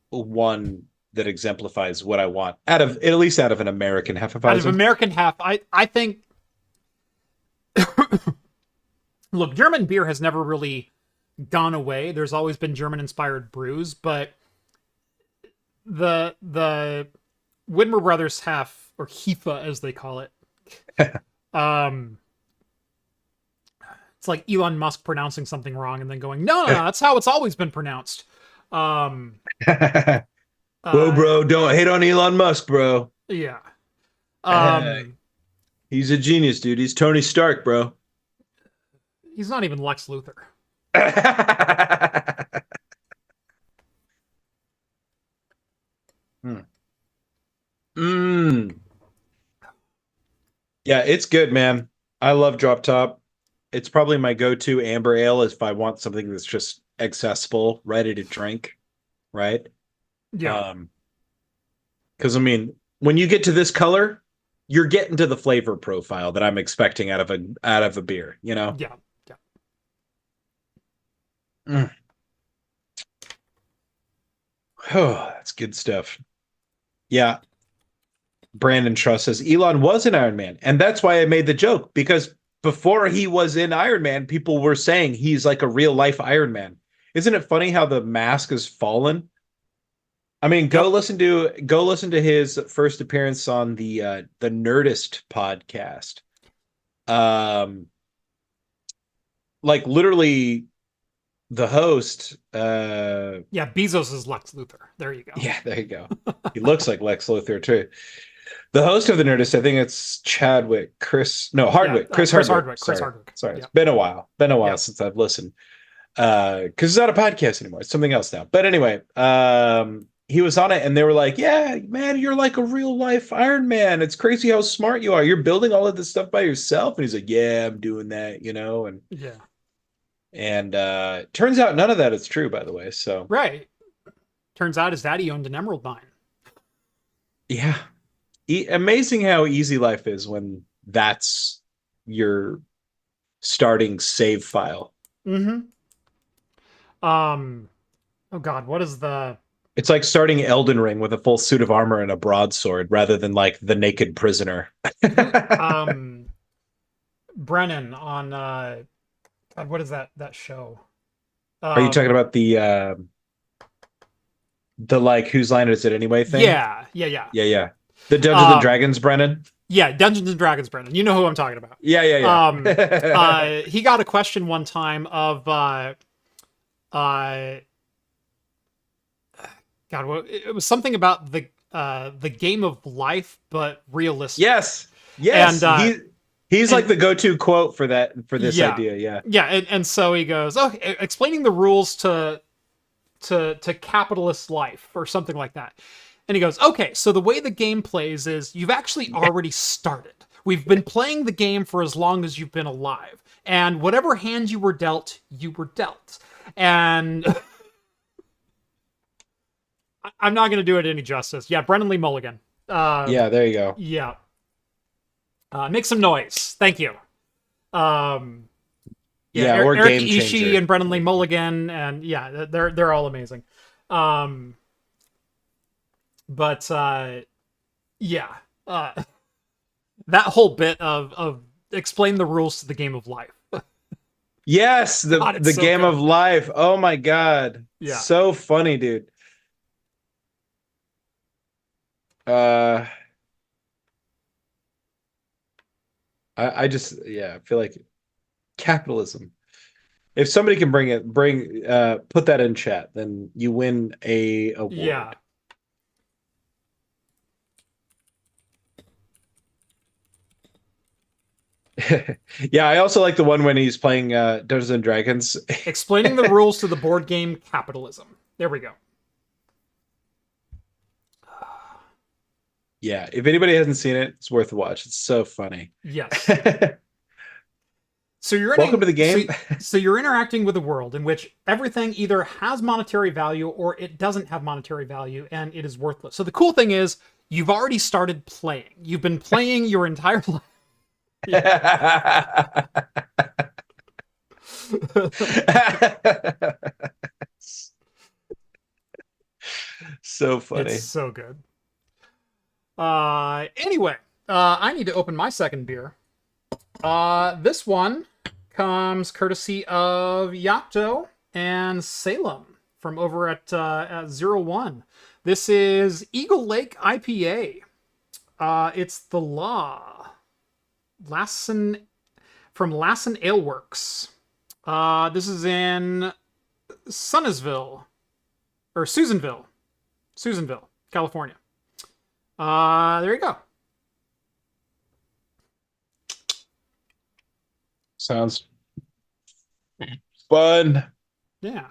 one that exemplifies what I want at least out of an American Out of Hefeweizen. American half, I think look, German beer has never really gone away. There's always been German inspired brews, but the Widmer Brothers half, or Hifa as they call it, um it's like Elon Musk pronouncing something wrong and then going, no, that's how it's always been pronounced. Um Whoa, uh bro, don't hate on Elon Musk, bro. yeah. Uh, Um he's a genius, dude. He's Tony Stark, bro. he's not even Lex Luthor. Hmm. Mm. Yeah, it's good, man. I love Drop Top. It's probably my go-to amber ale if I want something that's just accessible, ready to drink, right? Yeah. Because I mean, when you get to this color, you're getting to the flavor profile that I'm expecting out of a beer, you know? Yeah. Yeah. Mm. Oh, that's good stuff. Yeah. Brandon Truss says Elon was an Iron Man. And that's why I made the joke, because before he was in Iron Man, people were saying he's like a real life Iron Man. Isn't it funny how the mask has fallen? I mean, Yep. go listen to his first appearance on the Nerdist podcast. Um, like literally the host. Yeah. Bezos is Lex Luthor. There you go. Yeah, there you go. He looks like Lex Luthor too. The host of the Nerdist, I think it's Hardwick, Yeah. Chris Hardwick. Chris Sorry, Hardwick. sorry, it's Yeah. been a while. Been a while Yeah. since I've listened. Because it's not a podcast anymore. It's something else now. But anyway, he was on it, and they were like, "Yeah, man, you're like a real life Iron Man. It's crazy how smart you are. You're building all of this stuff by yourself." And he's like, "Yeah, I'm doing that, and Yeah. turns out none of that is true, by the way. So Right. Turns out his daddy owned an emerald mine. yeah, amazing how easy life is when that's your starting save file. Mm-hmm. Oh God, what is the It's like starting Elden Ring with a full suit of armor and a broadsword rather than like the naked prisoner. Brennan on God, what is that show? Are you talking about the like whose line is it anyway thing? Yeah. Yeah. The Dungeons and Dragons Brennan? Yeah, Dungeons and Dragons Brennan. You know who I'm talking about. Yeah. He got a question one time of God, well, it was something about the game of life, but realistic. Yes. And he's like the go-to quote for this idea. Yeah. Yeah, and so he goes, "Oh, explaining the rules to capitalist life," or something like that. And he goes, "Okay, so the way the game plays is you've actually already started. We've been playing the game for as long as you've been alive, and whatever hand you were dealt, you were dealt." And I'm not going to do it any justice. Yeah, Brendan Lee Mulligan. Yeah, there you go. Yeah. Make some noise. Thank you. Or Eric Game Ishii Changer. and Brendan Lee Mulligan, and yeah, they're all amazing. That whole bit of explain the rules to the game of life. Yes, the so game good. of life. Oh my God. Yeah. So funny, dude. I just, I feel like Capitalism. If somebody can put that in chat, then you win a award. Yeah. Yeah, I also like the one when he's playing Dungeons and Dragons. Explaining the rules to the board game Capitalism. There we go. Yeah, if anybody hasn't seen it, it's worth a watch. It's so funny. Yes. So you're welcome to the game. So you're interacting with a world in which everything either has monetary value or it doesn't have monetary value, and it is worthless. So the cool thing is, you've already started playing. You've been playing your entire life. So funny. It's so good. Anyway, I need to open my second beer. This one comes courtesy of Yato and Salem from over at 01. This is Eagle Lake IPA. It's the Lassen from Lassen Ale Works. This is in Susanville, California. There you go. Sounds fun. Yeah.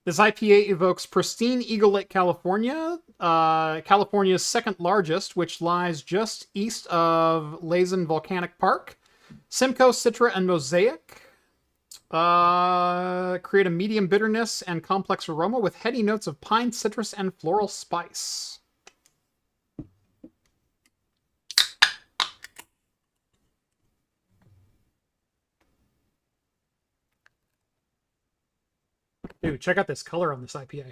This IPA evokes pristine Eagle Lake, California, California's second largest, which lies just east of Lazen Volcanic Park. Simcoe, Citra, and Mosaic create a medium bitterness and complex aroma with heady notes of pine, citrus, and floral spice. Dude, check out this color on this IPA.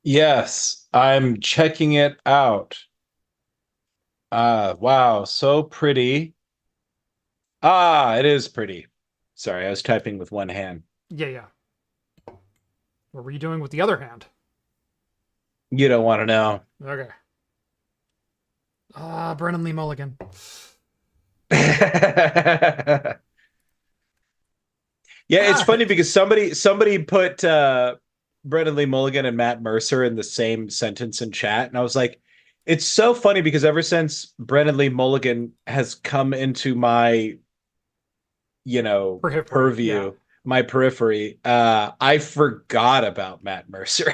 Yes, I'm checking it out. Wow, so pretty. It is pretty. Sorry, I was typing with one hand. Yeah. What were you doing with the other hand? You don't want to know. Okay. Brennan Lee Mulligan. Yeah, it's funny because somebody put Brendan Lee Mulligan and Matt Mercer in the same sentence in chat, and I was like, it's so funny because ever since Brendan Lee Mulligan has come into my, purview, my periphery, I forgot about Matt Mercer,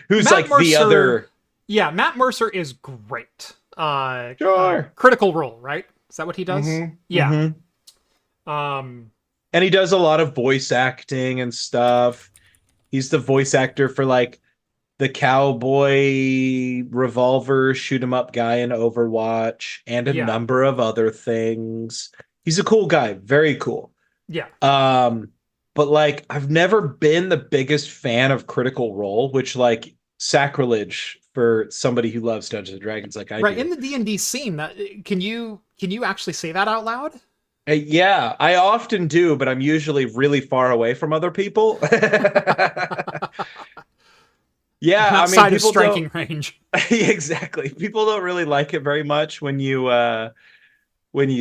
who's the other. Yeah, Matt Mercer is great. Sure. Critical Role, right? Is that what he does? Mm-hmm. Yeah. Mm-hmm. And he does a lot of voice acting and stuff. He's the voice actor for the cowboy revolver shoot 'em up guy in Overwatch and a number of other things. He's a cool guy, very cool. Yeah. But I've never been the biggest fan of Critical Role, which sacrilege for somebody who loves Dungeons and Dragons like I do. Right, in the D&D scene, can you actually say that out loud? Yeah, I often do, but I'm usually really far away from other people. Yeah, outside of striking range. Exactly. People don't really like it very much when you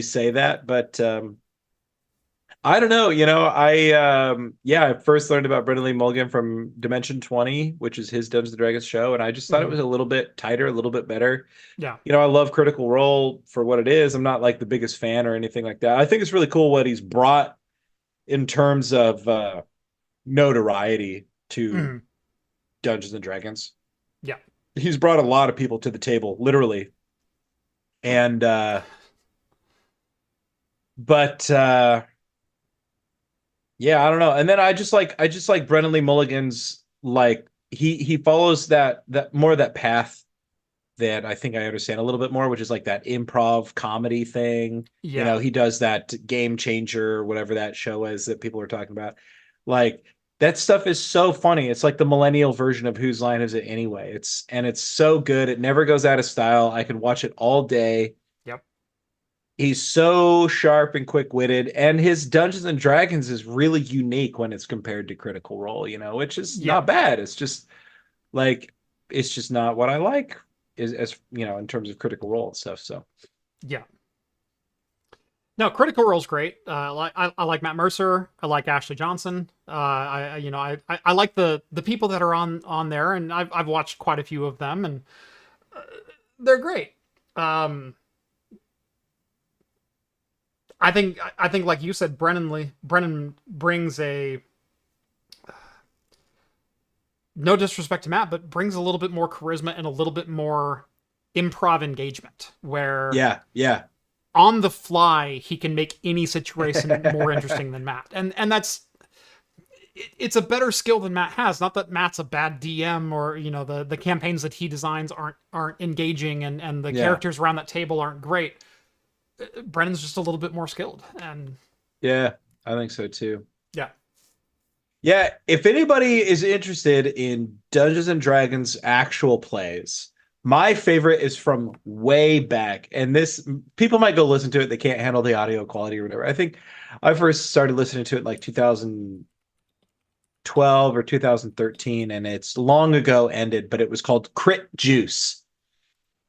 say that, but I don't know. I first learned about Brendan Lee Mulligan from Dimension 20, which is his Dungeons and Dragons show, and I just thought it was a little bit tighter, a little bit better. Yeah. I love Critical Role for what it is. I'm not the biggest fan or anything like that. I think it's really cool what he's brought in terms of notoriety to Dungeons and Dragons. Yeah. He's brought a lot of people to the table, literally. And yeah, I don't know. And then I just like Brendan Lee Mulligan's he follows that more of that path that I think I understand a little bit more, which is that improv comedy thing. Yeah. He does that Game Changer, whatever that show is that people are talking about. That stuff is so funny. It's the millennial version of Whose Line Is It Anyway? It's so good. It never goes out of style. I could watch it all day. Yep. He's so sharp and quick-witted, and his Dungeons and Dragons is really unique when it's compared to Critical Role, which is not bad. It's just it's just not what I like as in terms of Critical Role and stuff. So yeah. No, Critical Role's great. I like Matt Mercer. I like Ashley Johnson. I like the people that are on there, and I've watched quite a few of them, and they're great. Um, I think like you said, Brennan brings a, no disrespect to Matt, but brings a little bit more charisma and a little bit more improv engagement, where Yeah. on the fly he can make any situation more interesting than Matt, and it's a better skill than Matt has. Not that Matt's a bad DM, or the campaigns that he designs aren't engaging, and the characters around that table aren't great. Brennan's just a little bit more skilled, and Yeah, I think so too. yeah. Yeah, if anybody is interested in Dungeons and Dragons actual plays, my favorite is from way back. And this, people might go listen to it, they can't handle the audio quality or whatever. I think I first started listening to it like 2012 or 2013, and it's long ago ended, but it was called Crit Juice.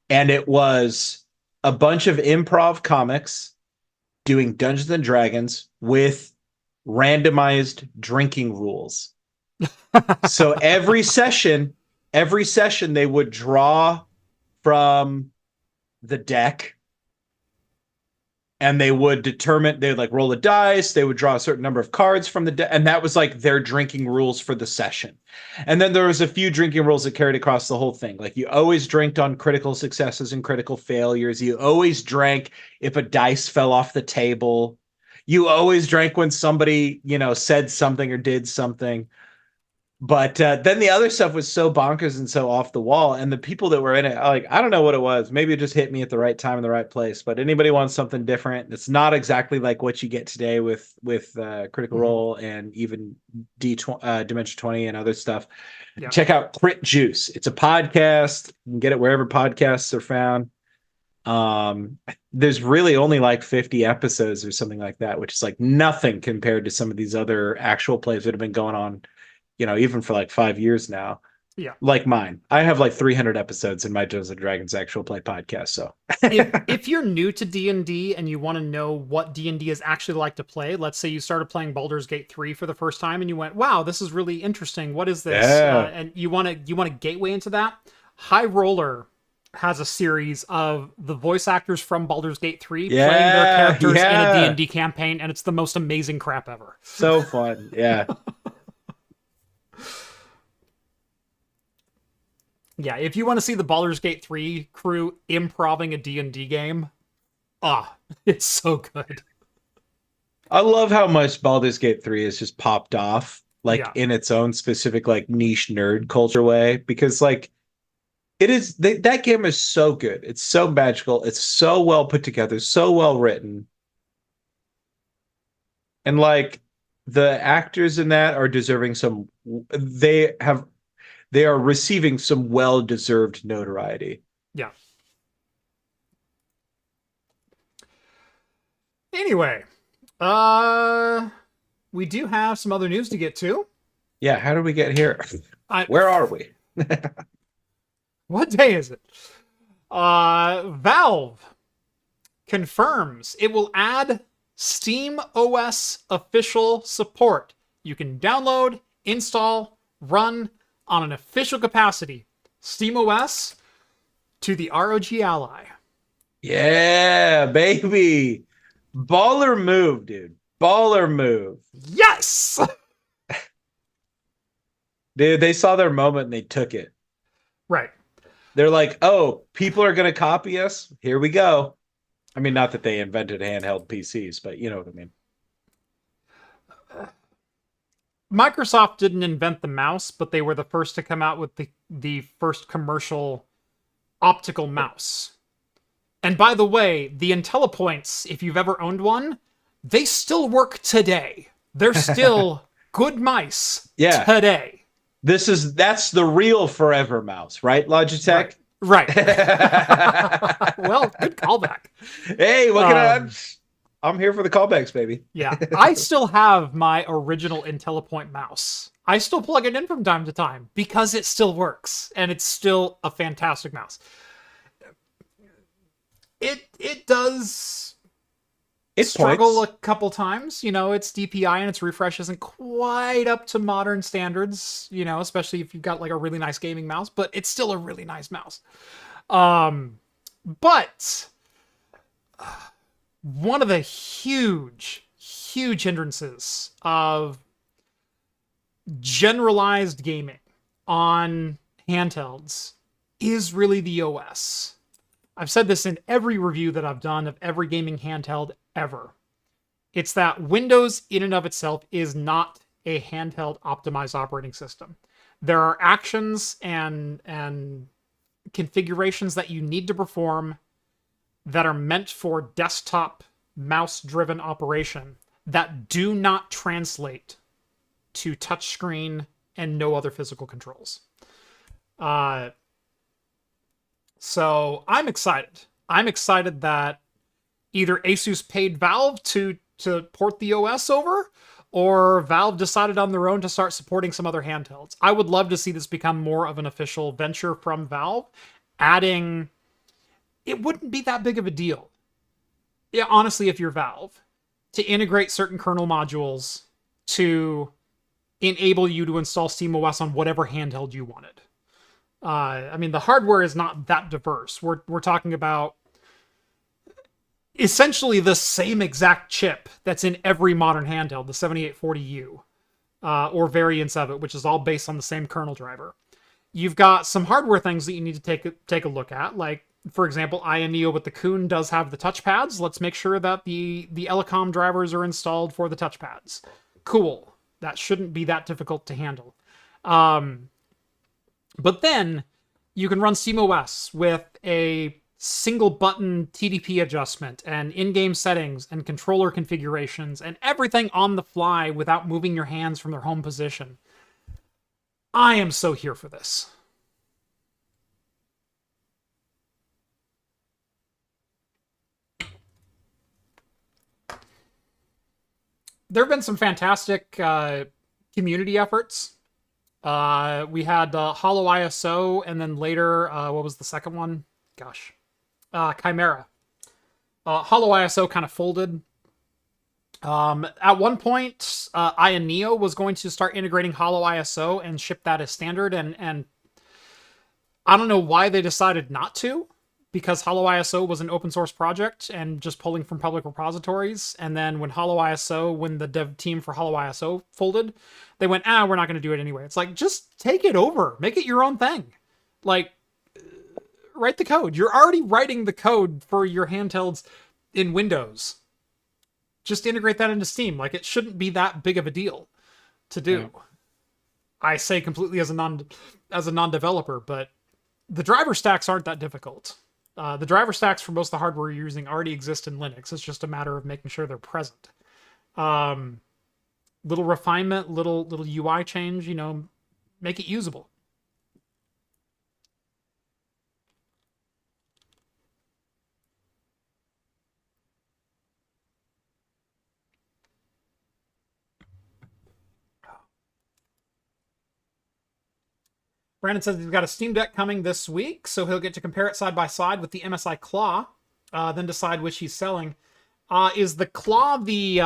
And it was a bunch of improv comics doing Dungeons and Dragons with randomized drinking rules. So every session they would draw from the deck, and they would like roll a dice, they would draw a certain number of cards from the deck, and that was like their drinking rules for the session. And then there was a few drinking rules that carried across the whole thing. Like, you always drank on critical successes and critical failures. You always drank if a dice fell off the table. You always drank when somebody, said something or did something. But then the other stuff was so bonkers and so off the wall. And the people that were in it, like, I don't know what it was. Maybe it just hit me at the right time in the right place. But anybody wants something different, it's not exactly like what you get today with Critical Role and even Dimension 20 and other stuff. Yeah. Check out Crit Juice. It's a podcast. You can get it wherever podcasts are found. There's really only like 50 episodes or something like that, which is like nothing compared to some of these other actual plays that have been going on, even for like 5 years now. Yeah. Like mine. I have like 300 episodes in my Dungeons and Dragons actual play podcast. So if you're new to D&D and you want to know what D&D is actually like to play, let's say you started playing Baldur's Gate 3 for the first time and you went, wow, this is really interesting. What is this? Yeah. And you want a gateway into that? High Roller has a series of the voice actors from Baldur's Gate 3 playing their characters in a D&D campaign, and it's the most amazing crap ever. So fun. Yeah. Yeah, if you want to see the Baldur's Gate 3 crew improving a D&D game, it's so good. I love how much Baldur's Gate 3 has just popped off, in its own specific, like, niche nerd culture way, because, like, it is, that game is so good. It's so magical. It's so well put together, so well written. And, like, the actors in that are deserving they are receiving some well-deserved notoriety. Yeah. Anyway, we do have some other news to get to. Yeah, how did we get here? Where are we? What day is it? Valve confirms it will add SteamOS official support. You can download, install, run on an official capacity SteamOS to the ROG Ally. Yeah, baby. Baller move, dude. Baller move. Yes! Dude, they saw their moment and they took it. Right. They're like, oh, people are going to copy us? Here we go. I mean, not that they invented handheld PCs, but you know what I mean. Microsoft didn't invent the mouse, but they were the first to come out with the first commercial optical mouse. And by the way, the IntelliPoints, if you've ever owned one, they still work today. They're still good mice today. That's the real forever mouse, right, Logitech? Right. Well, good callback. Hey, what can I'm here for the callbacks, baby. Yeah, I still have my original IntelliPoint mouse. I still plug it in from time to time because it still works, and it's still a fantastic mouse. It does struggle points. a couple times. You know, its DPI and its refresh isn't quite up to modern standards, you know, especially if you've got like a really nice gaming mouse, but it's still a really nice mouse. But one of the huge hindrances of generalized gaming on handhelds is really the OS. I've said this in every review that I've done of every gaming handheld ever. It's that Windows in and of itself is not a handheld optimized operating system. There are actions and configurations that you need to perform that are meant for desktop mouse-driven operation that do not translate to touchscreen and no other physical controls. So I'm excited. I'm excited that either Asus paid Valve to port the OS over, or Valve decided on their own to start supporting some other handhelds. I would love to see this become more of an official venture from Valve, adding... It wouldn't be that big of a deal, yeah, honestly, if you're Valve, to integrate certain kernel modules to enable you to install SteamOS on whatever handheld you wanted. I mean, the hardware is not that diverse. We're talking about essentially the same exact chip that's in every modern handheld, the 7840U, or variants of it, which is all based on the same kernel driver. You've got some hardware things that you need to take a look at, like, for example, Neo with the Coon does have the touchpads. Let's make sure that the Elecom drivers are installed for the touchpads. Cool. That shouldn't be that difficult to handle. But then you can run SteamOS with a single button TDP adjustment and in-game settings and controller configurations and everything on the fly without moving your hands from their home position. I am so here for this. There have been some fantastic community efforts. We had Hollow ISO, and then later, what was the second one? Gosh. Chimera. Hollow ISO kind of folded. At one point, Neo was going to start integrating Hollow ISO and ship that as standard, and I don't know why they decided not to, because Hollow ISO was an open source project and just pulling from public repositories. And then when the dev team for Hollow ISO folded, they went, we're not going to do it anyway. It's like, just take it over. Make it your own thing. Like, write the code. You're already writing the code for your handhelds in Windows. Just integrate that into Steam. Like, it shouldn't be that big of a deal to do. Yeah. I say completely as a non-developer, but the driver stacks aren't that difficult. The driver stacks for most of the hardware you're using already exist in Linux. It's just a matter of making sure they're present. Little refinement, little UI change, make it usable. Brandon says he's got a Steam Deck coming this week, so he'll get to compare it side by side with the MSI Claw, then decide which he's selling. Is the Claw the...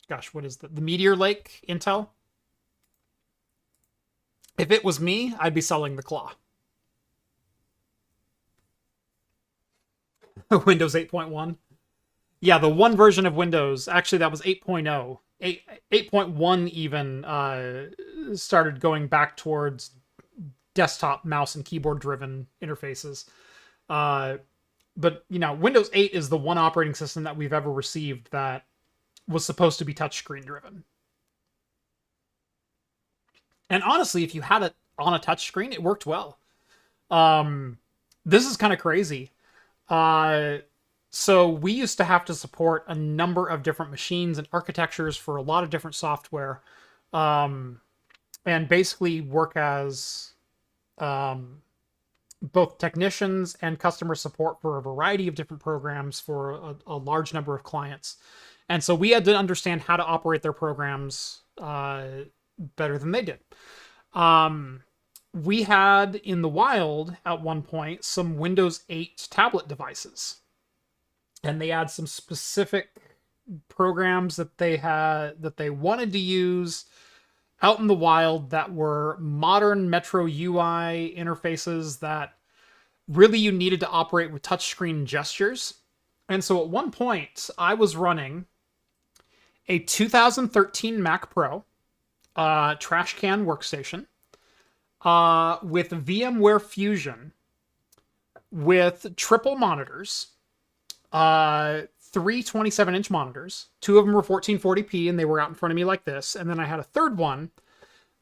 gosh, what is the Meteor Lake Intel? If it was me, I'd be selling the Claw. Windows 8.1? Yeah, the one version of Windows, actually that was 8.0. 8.1 even started going back towards desktop mouse and keyboard driven interfaces. But, Windows 8 is the one operating system that we've ever received that was supposed to be touchscreen driven. And honestly, if you had it on a touchscreen, it worked well. This is kind of crazy. So we used to have to support a number of different machines and architectures for a lot of different software, and basically work as both technicians and customer support for a variety of different programs for a large number of clients. And so we had to understand how to operate their programs better than they did. We had in the wild at one point some Windows 8 tablet devices. and they had some specific programs that they wanted to use out in the wild that were modern Metro UI interfaces that really you needed to operate with touchscreen gestures. And so at one point, I was running a 2013 Mac Pro trash can workstation with VMware Fusion with triple monitors, three 27-inch monitors. Two of them were 1440p, and they were out in front of me like this. And then I had a third one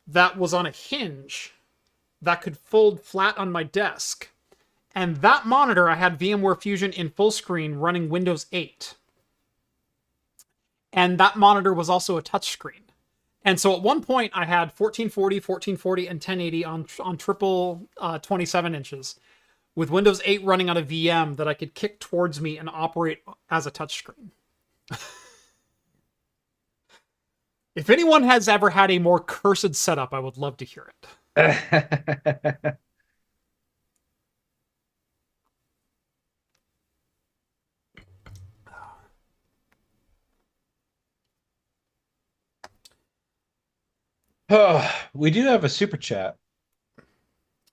that was on a hinge that could fold flat on my desk. And that monitor, I had VMware Fusion in full screen running Windows 8. And that monitor was also a touchscreen. And so at one point, I had 1440, and 1080 on triple 27 inches with Windows 8 running on a VM that I could kick towards me and operate as a touchscreen. If anyone has ever had a more cursed setup, I would love to hear it. Oh, we do have a super chat.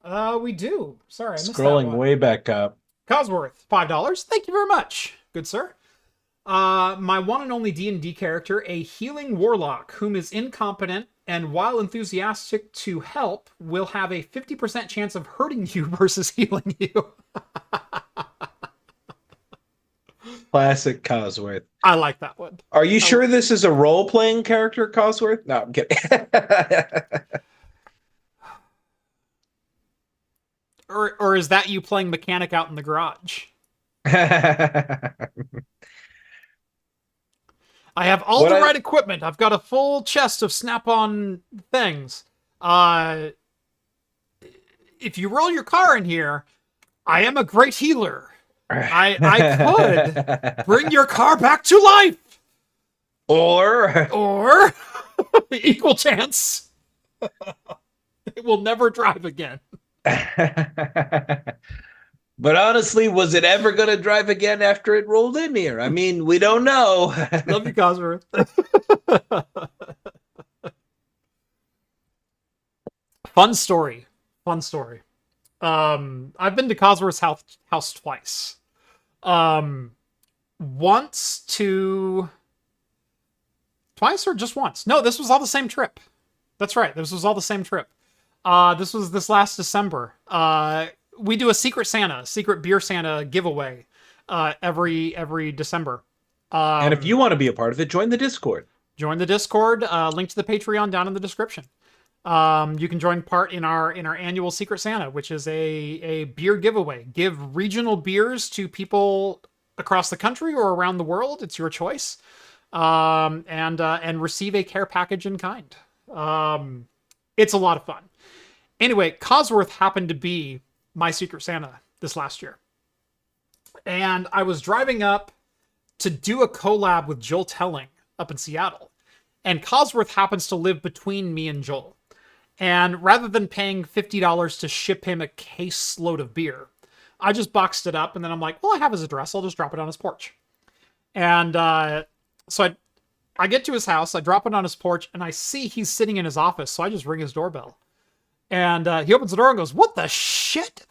We do. Sorry, I missed Scrolling that one. way back up. Cosworth, $5. Thank you very much. Good sir. My one and only D&D character, a healing warlock whom is incompetent and while enthusiastic to help, will have a 50% chance of hurting you versus healing you. Classic Cosworth. I like that one. Are you sure this is a role-playing character, Cosworth? No, I'm kidding. Or is that you playing mechanic out in the garage? I have all the right equipment. I've got a full chest of Snap-on things. If you roll your car in here, I am a great healer. I could bring your car back to life. Or equal chance. It will never drive again. But honestly, was it ever going to drive again after it rolled in here? I mean, we don't know. Love you, Cosworth. Fun story. I've been to Cosworth's house twice. Twice or just once? No, this was all the same trip. That's right. This was all the same trip. This was this last December. We do a secret beer Santa giveaway every December. And if you want to be a part of it, join the Discord. Join the Discord. Link to the Patreon down in the description. You can join part in our annual Secret Santa, which is a beer giveaway. Give regional beers to people across the country or around the world. It's your choice. And receive a care package in kind. It's a lot of fun. Anyway, Cosworth happened to be my Secret Santa this last year. And I was driving up to do a collab with Joel Telling up in Seattle. And Cosworth happens to live between me and Joel. And rather than paying $50 to ship him a case load of beer, I just boxed it up, and then I'm like, well, I have his address. I'll just drop it on his porch. And so I get to his house, I drop it on his porch, and I see he's sitting in his office, so I just ring his doorbell. And he opens the door and goes, "What the shit?"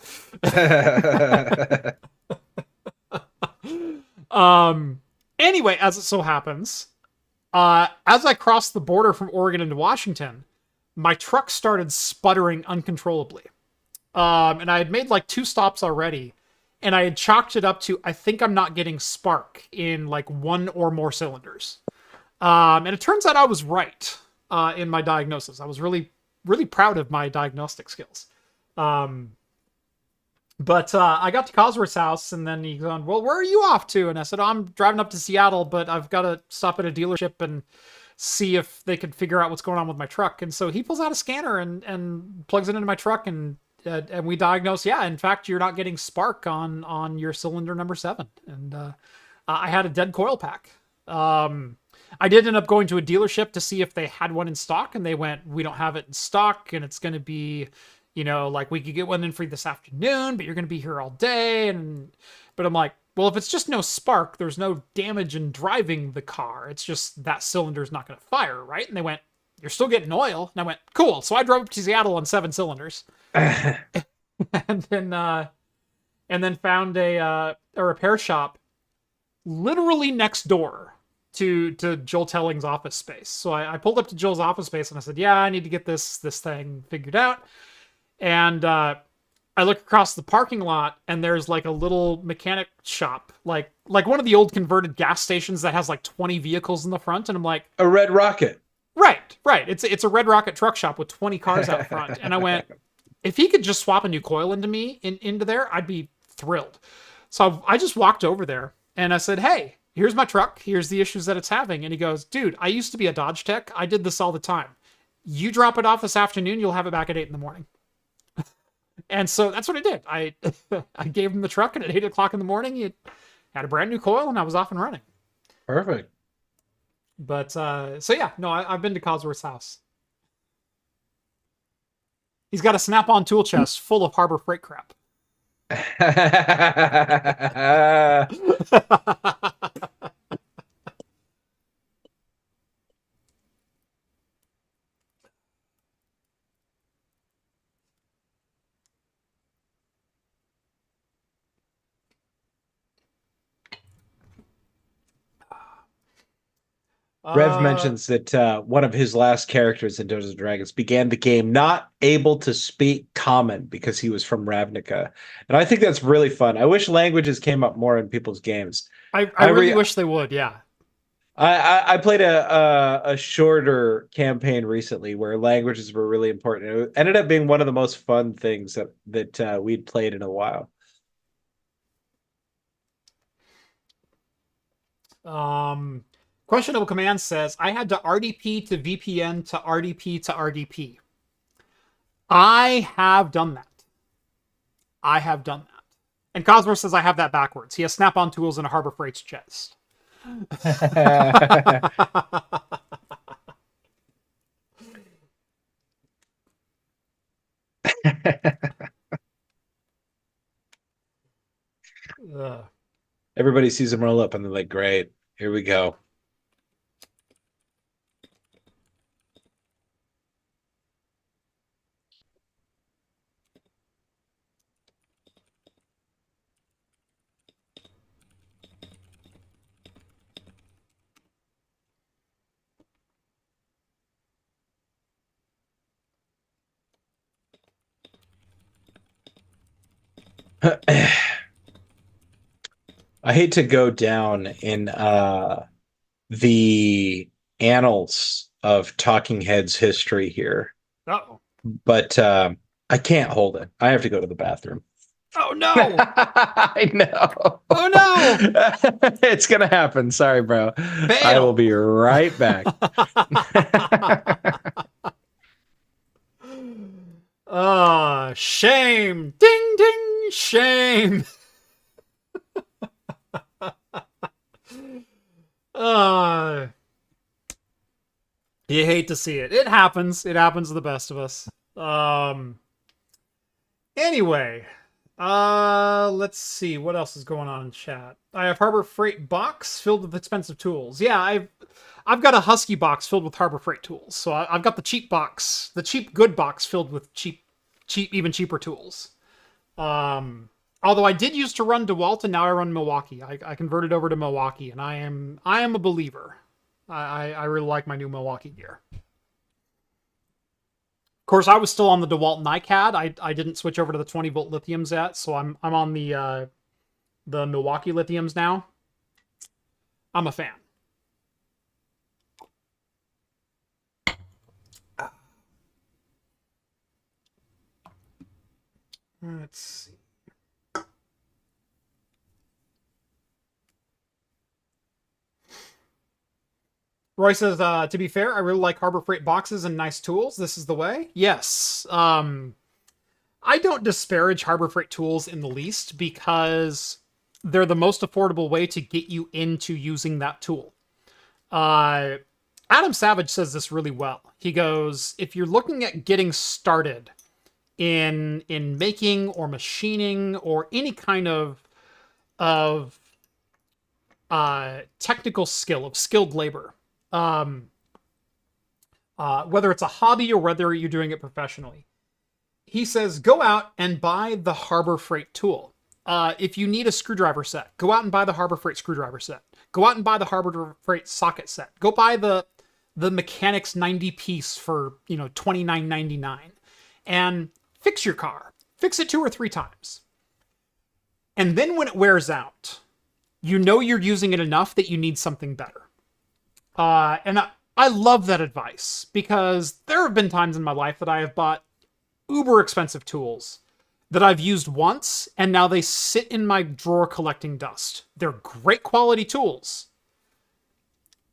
Anyway, as it so happens, as I crossed the border from Oregon into Washington, my truck started sputtering uncontrollably. And I had made like 2 stops already, and I had chalked it up to, I think I'm not getting spark in like 1 or more cylinders. And it turns out I was right in my diagnosis. I was really proud of my diagnostic skills. But I got to Cosworth's house, and then he's going, "Well, where are you off to?" And I said, "Oh, I'm driving up to Seattle, but I've got to stop at a dealership and see if they could figure out what's going on with my truck." And so he pulls out a scanner and plugs it into my truck, and we diagnose, yeah, in fact, you're not getting spark on your cylinder number 7. And I had a dead coil pack. I did end up going to a dealership to see if they had one in stock, and they went, "We don't have it in stock, and it's going to be, like we could get one in for you this afternoon, but you're going to be here all day." But I'm like, well, if it's just no spark, there's no damage in driving the car. It's just that cylinder's not going to fire, right? And they went, you're still getting oil. And I went, cool. So I drove up to Seattle on 7 cylinders. and then found a repair shop literally next door to Joel Telling's office space. So I pulled up to Joel's office space and I said, yeah, I need to get this thing figured out. And I look across the parking lot and there's like a little mechanic shop, like one of the old converted gas stations that has like 20 vehicles in the front. And I'm like, a Red Rocket. Right. It's a Red Rocket truck shop with 20 cars out front. And I went, if he could just swap a new coil into there, I'd be thrilled. So I just walked over there and I said, hey, here's my truck. Here's the issues that it's having. And he goes, dude, I used to be a Dodge tech. I did this all the time. You drop it off this afternoon, you'll have it back at 8 a.m. And so that's what I did. I gave him the truck, and at 8 o'clock in the morning, he had a brand new coil, and I was off and running. Perfect. But, so yeah, no, I've been to Cosworth's house. He's got a snap-on tool chest full of Harbor Freight crap. Rev mentions that one of his last characters in Dungeons & Dragons began the game not able to speak Common because he was from Ravnica. And I think that's really fun. I wish languages came up more in people's games. I really wish they would, yeah. I played a shorter campaign recently where languages were really important. It ended up being one of the most fun things that we'd played in a while. Questionable Command says, I had to RDP to VPN to RDP to RDP. I have done that. And Cosmos says I have that backwards. He has snap-on tools and a Harbor Freight's chest. Everybody sees him roll up and they're like, great, here we go. I hate to go down in the annals of Talking Heads history here. Uh-oh. But I can't hold it. I have to go to the bathroom. Oh, no! I know. Oh, no! It's going to happen. Sorry, bro. Bail. I will be right back. Shame. Ding, ding, shame. You hate to see it. It happens. It happens to the best of us. Anyway, let's see what else is going on in chat. I have Harbor Freight box filled with expensive tools. Yeah, I've got a Husky box filled with Harbor Freight tools. So I've got the cheap box, the cheap good box filled with cheap, even cheaper tools. Although I did used to run DeWalt, and now I run Milwaukee. I converted over to Milwaukee, and I am a believer. I really like my new Milwaukee gear. Of course, I was still on the DeWalt NiCad. I didn't switch over to the 20-volt lithiums yet, so I'm on the Milwaukee lithiums now. I'm a fan. Let's see. Roy says, to be fair, I really like Harbor Freight boxes and nice tools. This is the way. Yes. I don't disparage Harbor Freight tools in the least because they're the most affordable way to get you into using that tool. Adam Savage says this really well. He goes, if you're looking at getting started in making or machining or any kind of technical skill, of skilled labor. Whether it's a hobby or whether you're doing it professionally. He says, go out and buy the Harbor Freight tool. If you need a screwdriver set, go out and buy the Harbor Freight screwdriver set. Go out and buy the Harbor Freight socket set. Go buy the Mechanics 90 piece for, $29.99 and fix your car. Fix it 2 or 3 times. And then when it wears out, you're using it enough that you need something better. And I love that advice, because there have been times in my life that I have bought uber expensive tools that I've used once, and now they sit in my drawer collecting dust. They're great quality tools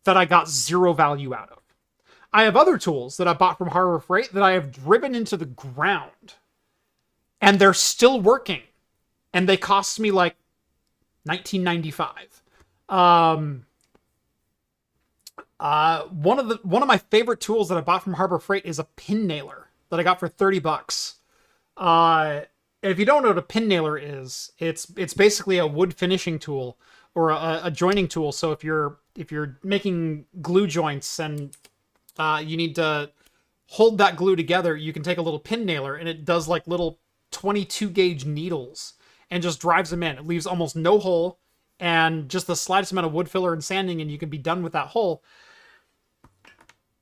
that I got zero value out of. I have other tools that I bought from Harbor Freight that I have driven into the ground, and they're still working, and they cost me like $19.95. One of my favorite tools that I bought from Harbor Freight is a pin nailer that I got for $30. If you don't know what a pin nailer is, it's basically a wood finishing tool or a joining tool. So if you're making glue joints and you need to hold that glue together, you can take a little pin nailer and it does like little 22 gauge needles and just drives them in. It leaves almost no hole and just the slightest amount of wood filler and sanding, and you can be done with that hole.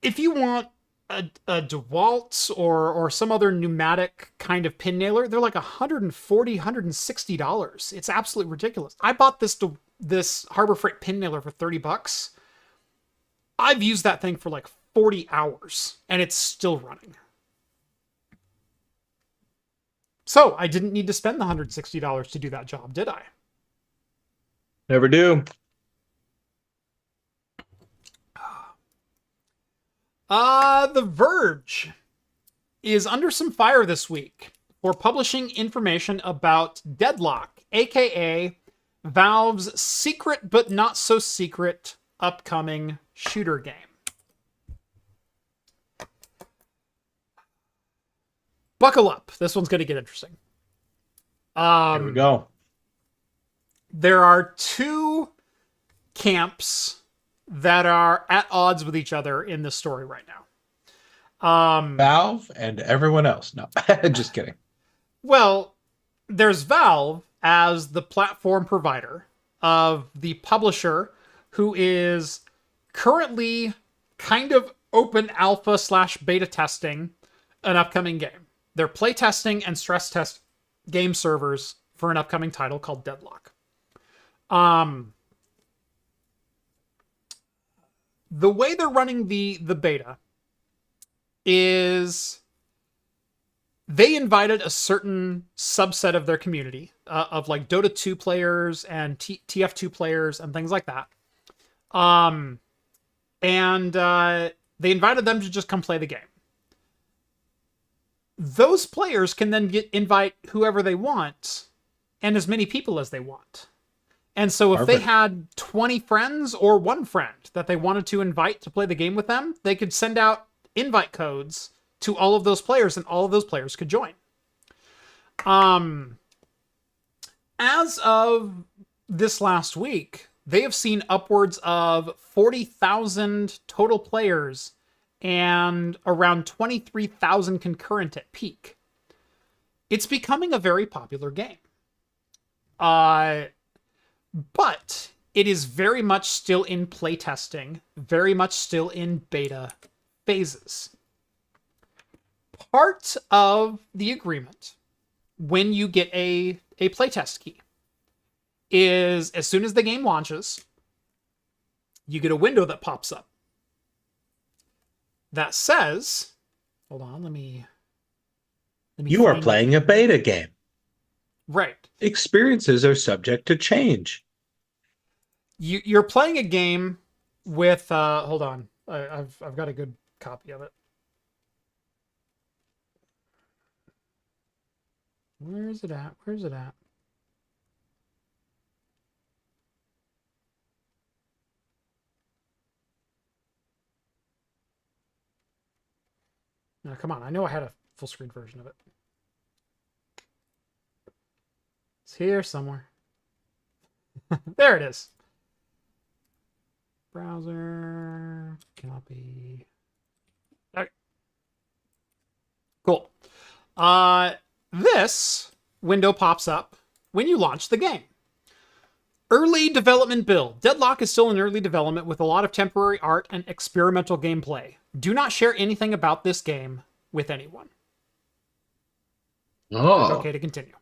If you want a DeWalt or some other pneumatic kind of pin nailer, they're like $140, $160. It's absolutely ridiculous. I bought this Harbor Freight pin nailer for $30. I've used that thing for like 40 hours and it's still running. So I didn't need to spend the $160 to do that job, did I? Never do. The Verge is under some fire this week for publishing information about Deadlock, aka Valve's secret but not so secret upcoming shooter game. Buckle up. This one's going to get interesting. Here we go. There are 2 camps that are at odds with each other in this story right now. Valve and everyone else. No, just kidding. Well, there's Valve as the platform provider of the publisher who is currently kind of open alpha / beta testing an upcoming game. They're play testing and stress test game servers for an upcoming title called Deadlock. The way they're running the beta is they invited a certain subset of their community of like Dota 2 players and TF2 players and things like that. They invited them to just come play the game. Those players can then invite whoever they want and as many people as they want. And so if they had 20 friends or 1 friend that they wanted to invite to play the game with them, they could send out invite codes to all of those players and all of those players could join. As of this last week, they have seen upwards of 40,000 total players and around 23,000 concurrent at peak. It's becoming a very popular game. But it is very much still in playtesting, very much still in beta phases. Part of the agreement, when you get a playtest key, is as soon as the game launches, you get a window that pops up that says, hold on, let me you are playing a beta game. Right. Experiences are subject to change. You're playing a game with hold on, I've got a good copy of it. Where's it at? No, come on. I know I had a full screen version of it. It's here somewhere. There it is. browser. Copy. Okay. Cool. This window pops up when you launch the game. Early development build. Deadlock is still in early development with a lot of temporary art and experimental gameplay. Do not share anything about this game with anyone. Oh. Okay to continue.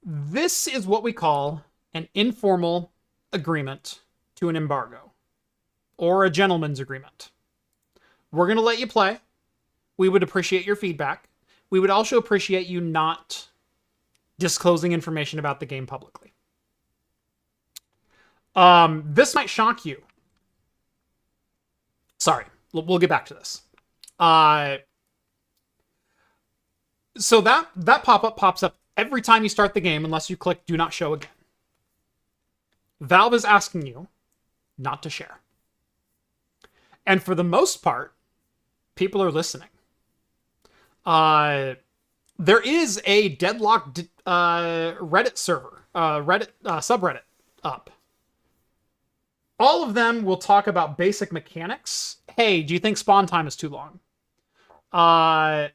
This is what we call an informal agreement to an embargo, or a gentleman's agreement. We're going to let you play. We would appreciate your feedback. We would also appreciate you not disclosing information about the game publicly. This might shock you. Sorry, we'll get back to this. So that pop-up pops up every time you start the game unless you click Do Not Show Again. Valve is asking you not to share. And for the most part, people are listening. There is a Deadlock Reddit server, subreddit up. All of them will talk about basic mechanics. Hey, do you think spawn time is too long? But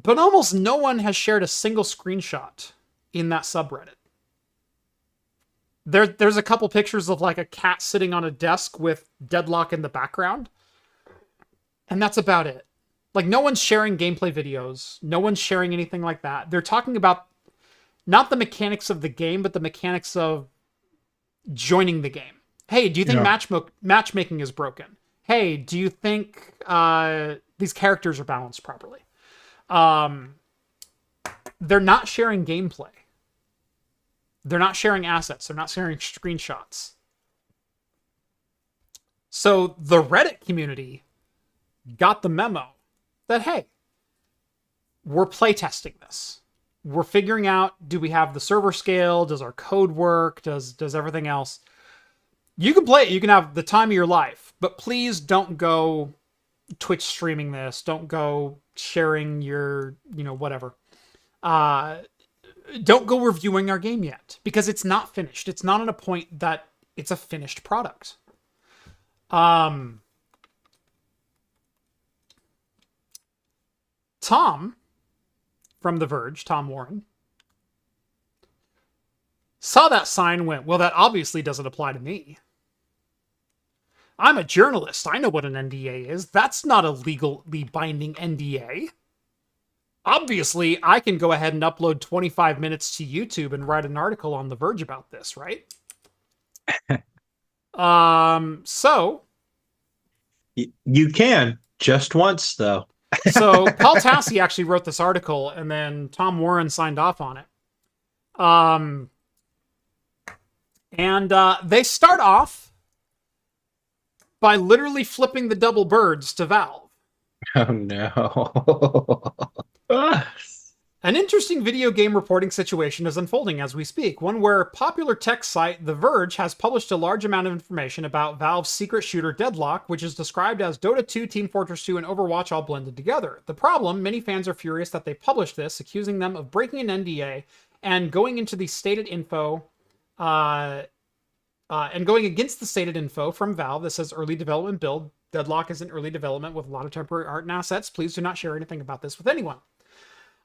almost no one has shared a single screenshot in that subreddit. There's a couple pictures of like a cat sitting on a desk with Deadlock in the background. And that's about it. Like, no one's sharing gameplay videos. No one's sharing anything like that. They're talking about not the mechanics of the game, but the mechanics of joining the game. Hey, do you think matchmaking is broken? Hey, do you think these characters are balanced properly? They're not sharing gameplay. They're not sharing assets. They're not sharing screenshots. So the Reddit community got the memo that, hey, we're playtesting this. We're figuring out, do we have the server scale? Does our code work? Does everything else? You can play it. You can have the time of your life. But please don't go Twitch streaming this. Don't go sharing your, whatever. Don't go reviewing our game yet. Because it's not finished. It's not on a point that it's a finished product. Tom from The Verge, Tom Warren, saw that sign and went, well, that obviously doesn't apply to me. I'm a journalist. I know what an NDA is. That's not a legally binding NDA. Obviously, I can go ahead and upload 25 minutes to YouTube and write an article on The Verge about this, right? So... You can. Just once, though. So Paul Tassi actually wrote this article, and then Tom Warren signed off on it. And they start off by literally flipping the double birds to Valve. Oh, no. An interesting video game reporting situation is unfolding as we speak, one where popular tech site The Verge has published a large amount of information about Valve's secret shooter Deadlock, which is described as Dota 2, Team Fortress 2, and Overwatch all blended together. The problem, many fans are furious that they published this, accusing them of breaking an NDA and going into the stated info, and going against the stated info from Valve that says early development build. Deadlock is in early development with a lot of temporary art and assets. Please do not share anything about this with anyone.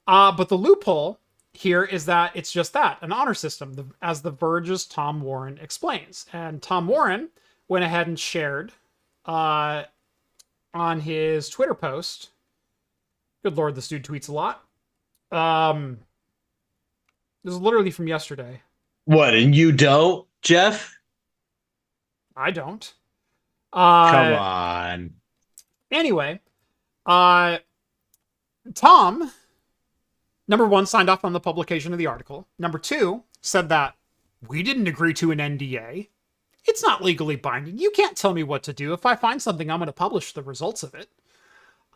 But the loophole here is that it's just that, an honor system, as The Verge's Tom Warren explains. And Tom Warren went ahead and shared on his Twitter post. Good Lord, this dude tweets a lot. This is literally from yesterday. What, and you don't, Jeff? I don't. Come on. Anyway, Tom... Number one, signed off on the publication of the article. Number two, said that we didn't agree to an NDA. It's not legally binding. You can't tell me what to do. If I find something, I'm going to publish the results of it.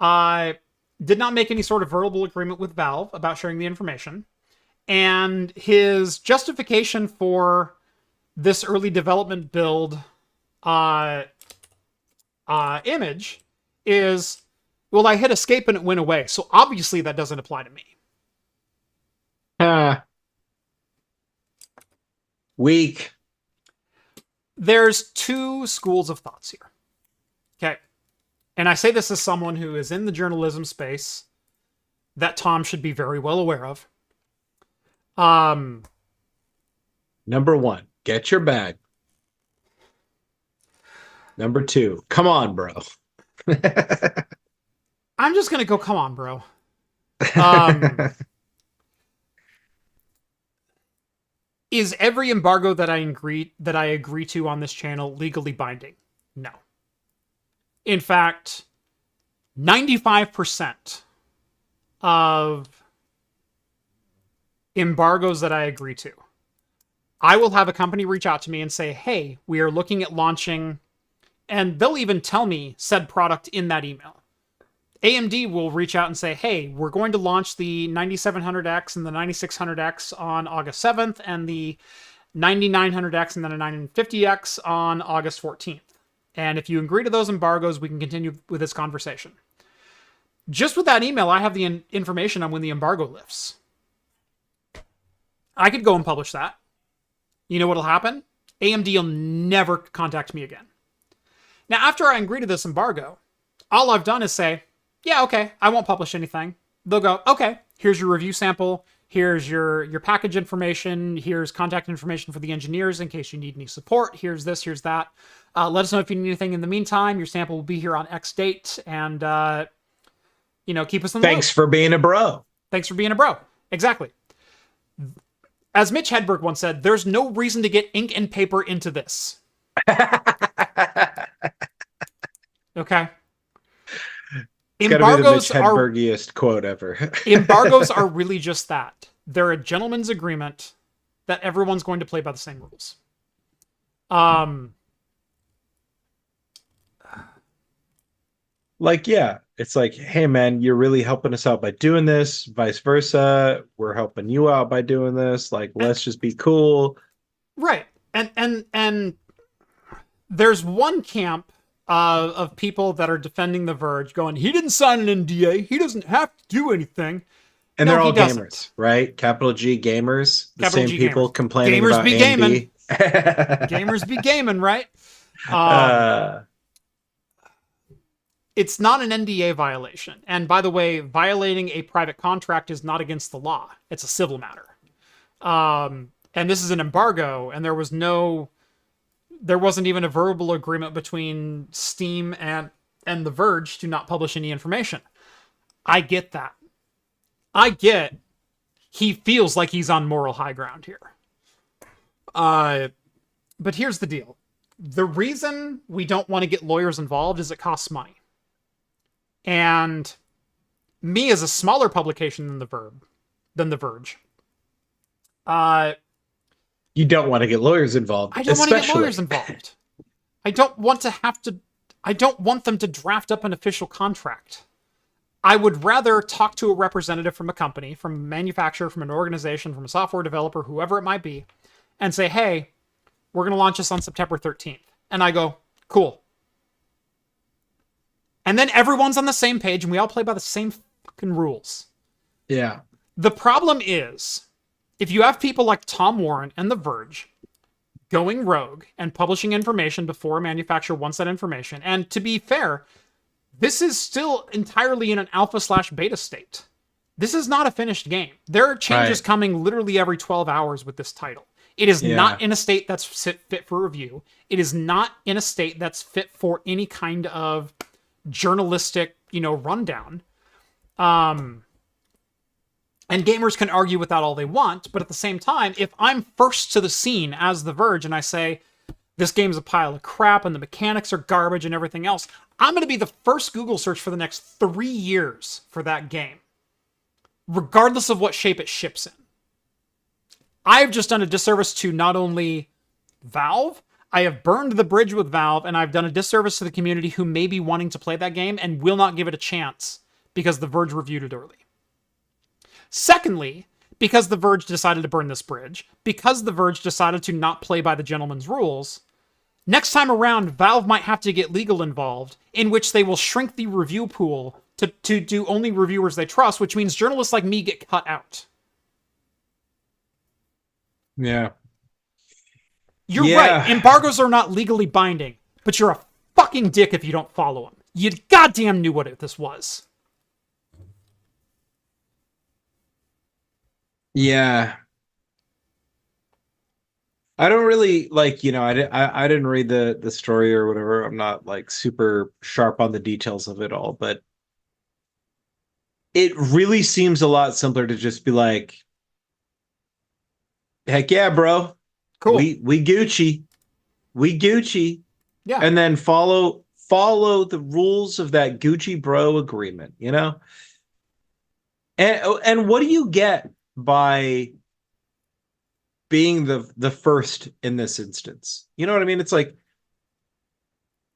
I did not make any sort of verbal agreement with Valve about sharing the information. And his justification for this early development build image is, well, I hit escape and it went away. So obviously that doesn't apply to me. Weak. There's two schools of thoughts here. Okay. And I say this as someone who is in the journalism space that Tom should be very well aware of. Number one, get your bag. Number two, come on, bro. I'm just going to go, come on, bro. Is every embargo that I agree to on this channel legally binding? No. In fact, 95% of embargoes that I agree to, I will have a company reach out to me and say, hey, we are looking at launching, and they'll even tell me said product in that email. AMD will reach out and say, hey, we're going to launch the 9700X and the 9600X on August 7th and the 9900X and then a 950X on August 14th. And if you agree to those embargoes, we can continue with this conversation. Just with that email, I have the information on when the embargo lifts. I could go and publish that. You know what'll happen? AMD will never contact me again. Now, after I agree to this embargo, all I've done is say, yeah, okay, I won't publish anything. They'll go, okay, here's your review sample. Here's your package information. Here's contact information for the engineers in case you need any support. Here's this, here's that. Let us know if you need anything in the meantime. Your sample will be here on X date. And, keep us in the loop. Thanks for being a bro. Thanks for being a bro. Exactly. As Mitch Hedberg once said, there's no reason to get ink and paper into this. Okay. Embargoes are the Mitch Hedbergiest quote ever. Embargoes are really just that. They're a gentleman's agreement that everyone's going to play by the same rules. It's like, hey man, you're really helping us out by doing this, vice versa. We're helping you out by doing this. Like, let's just be cool. Right. And there's one camp of people that are defending The Verge going, he didn't sign an NDA. He doesn't have to do anything. And no, they're all gamers, right? Capital G gamers. The Capital same G people gamers. Complaining gamers about be AMD. gaming. Gamers be gaming, right? It's not an NDA violation. And by the way, violating a private contract is not against the law. It's a civil matter. And this is an embargo, and there wasn't even a verbal agreement between Steam and The Verge to not publish any information. I get that. I get he feels like he's on moral high ground here. But here's the deal. The reason we don't want to get lawyers involved is it costs money. And me as a smaller publication than The Verge, you don't want to get lawyers involved. I don't want to get lawyers involved. I don't want them to draft up an official contract. I would rather talk to a representative from a company, from a manufacturer, from an organization, from a software developer, whoever it might be, and say, hey, we're going to launch this on September 13th. And I go, cool. And then everyone's on the same page and we all play by the same fucking rules. Yeah. The problem is, if you have people like Tom Warren and The Verge going rogue and publishing information before a manufacturer wants that information, and to be fair, this is still entirely in an alpha/beta state. This is not a finished game. There are changes coming literally every 12 hours with this title. It is not in a state that's fit for review. It is not in a state that's fit for any kind of journalistic, rundown. And gamers can argue with that all they want, but at the same time, if I'm first to the scene as The Verge and I say, this game's a pile of crap and the mechanics are garbage and everything else, I'm going to be the first Google search for the next 3 years for that game, regardless of what shape it ships in. I've just done a disservice to not only Valve, I have burned the bridge with Valve, and I've done a disservice to the community who may be wanting to play that game and will not give it a chance because The Verge reviewed it early. Secondly, because The Verge decided to burn this bridge, because The Verge decided to not play by the gentleman's rules, next time around, Valve might have to get legal involved, in which they will shrink the review pool to do only reviewers they trust, which means journalists like me get cut out. Yeah. You're Yeah. right. Embargoes are not legally binding, but you're a fucking dick if you don't follow them. You goddamn knew what this was. Yeah. I don't really like, I didn't read the story or whatever. I'm not like super sharp on the details of it all, but it really seems a lot simpler to just be like, heck yeah, bro. Cool. We Gucci. We Gucci. Yeah. And then follow the rules of that Gucci bro agreement, And what do you get by being the first in this instance? You know what I mean? It's like,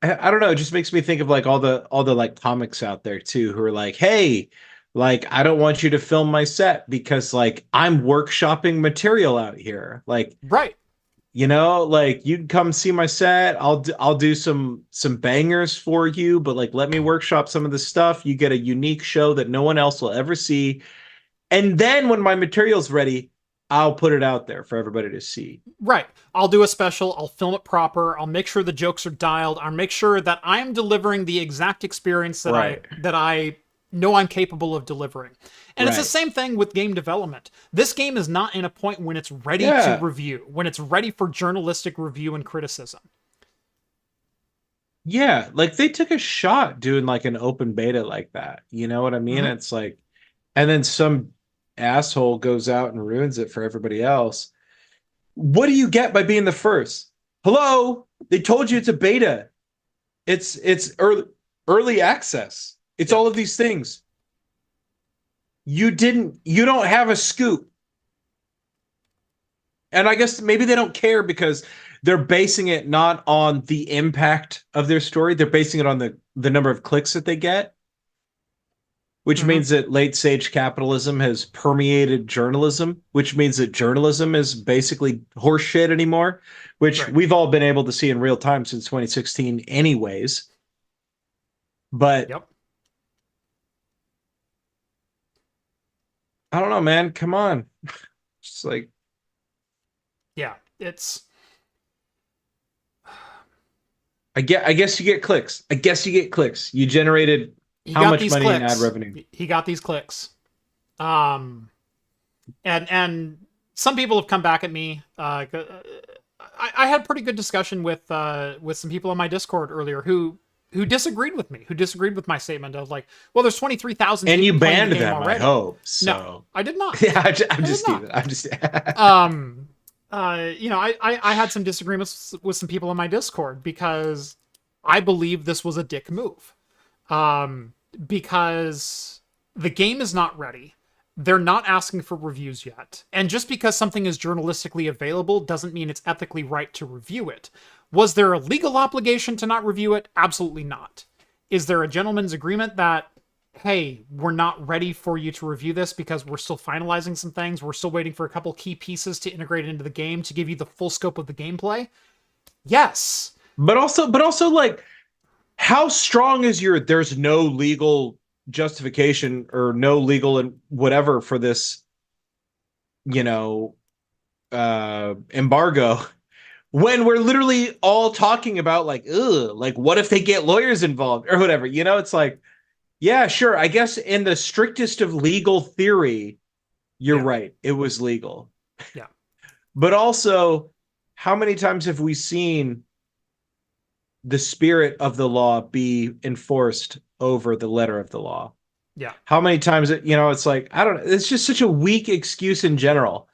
I don't know, it just makes me think of like all the like comics out there too who are like, hey, like I don't want you to film my set because like I'm workshopping material out here. Like, right. Like you can come see my set. I'll do some bangers for you, but like let me workshop some of the stuff. You get a unique show that no one else will ever see. And then when my material's ready, I'll put it out there for everybody to see. Right. I'll do a special. I'll film it proper. I'll make sure the jokes are dialed. I'll make sure that I'm delivering the exact experience that I know I'm capable of delivering. And it's the same thing with game development. This game is not in a point when it's ready to review, when it's ready for journalistic review and criticism. Yeah, like they took a shot doing like an open beta like that. You know what I mean? Mm-hmm. It's like, and then some asshole goes out and ruins it for everybody else. What do you get by being the first? Hello, they told you it's a beta. It's early access. It's all of these things. You don't have a scoop. And I guess maybe they don't care because they're basing it not on the impact of their story. They're basing it on the number of clicks that they get, which means that late stage capitalism has permeated journalism, which means that journalism is basically horseshit anymore, which we've all been able to see in real time since 2016 anyways. But I don't know, man. Come on. Just like, yeah, it's. I guess you get clicks. I guess you get clicks. You generated how much money in ad revenue? He got these clicks. And some people have come back at me. I had a pretty good discussion with some people on my Discord earlier who disagreed with me, who disagreed with my statement of like, well, there's 23,000 and you banned the them already. I hope so. No, I did not. Yeah, I'm just I had some disagreements with some people on my Discord because I believe this was a dick move. Because the game is not ready. They're not asking for reviews yet. And just because something is journalistically available doesn't mean it's ethically right to review it. Was there a legal obligation to not review it? Absolutely not. Is there a gentleman's agreement that, hey, we're not ready for you to review this because we're still finalizing some things. We're still waiting for a couple key pieces to integrate into the game to give you the full scope of the gameplay? Yes. But also like, how strong is there's no legal justification or no legal and whatever for this, embargo when we're literally all talking about like, like what if they get lawyers involved or whatever, it's like, yeah, sure. I guess in the strictest of legal theory, you're right. It was legal. Yeah. But also, how many times have we seen the spirit of the law be enforced over the letter of the law? Yeah. How many times it's like, I don't know. It's just such a weak excuse in general.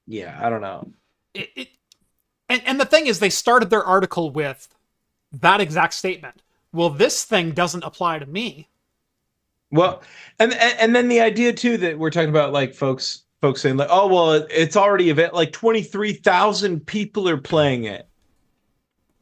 Yeah, I don't know. And the thing is, they started their article with that exact statement. Well, this thing doesn't apply to me. Well, and then the idea too that we're talking about, like folks saying like, oh well, it's already like 23,000 people are playing it,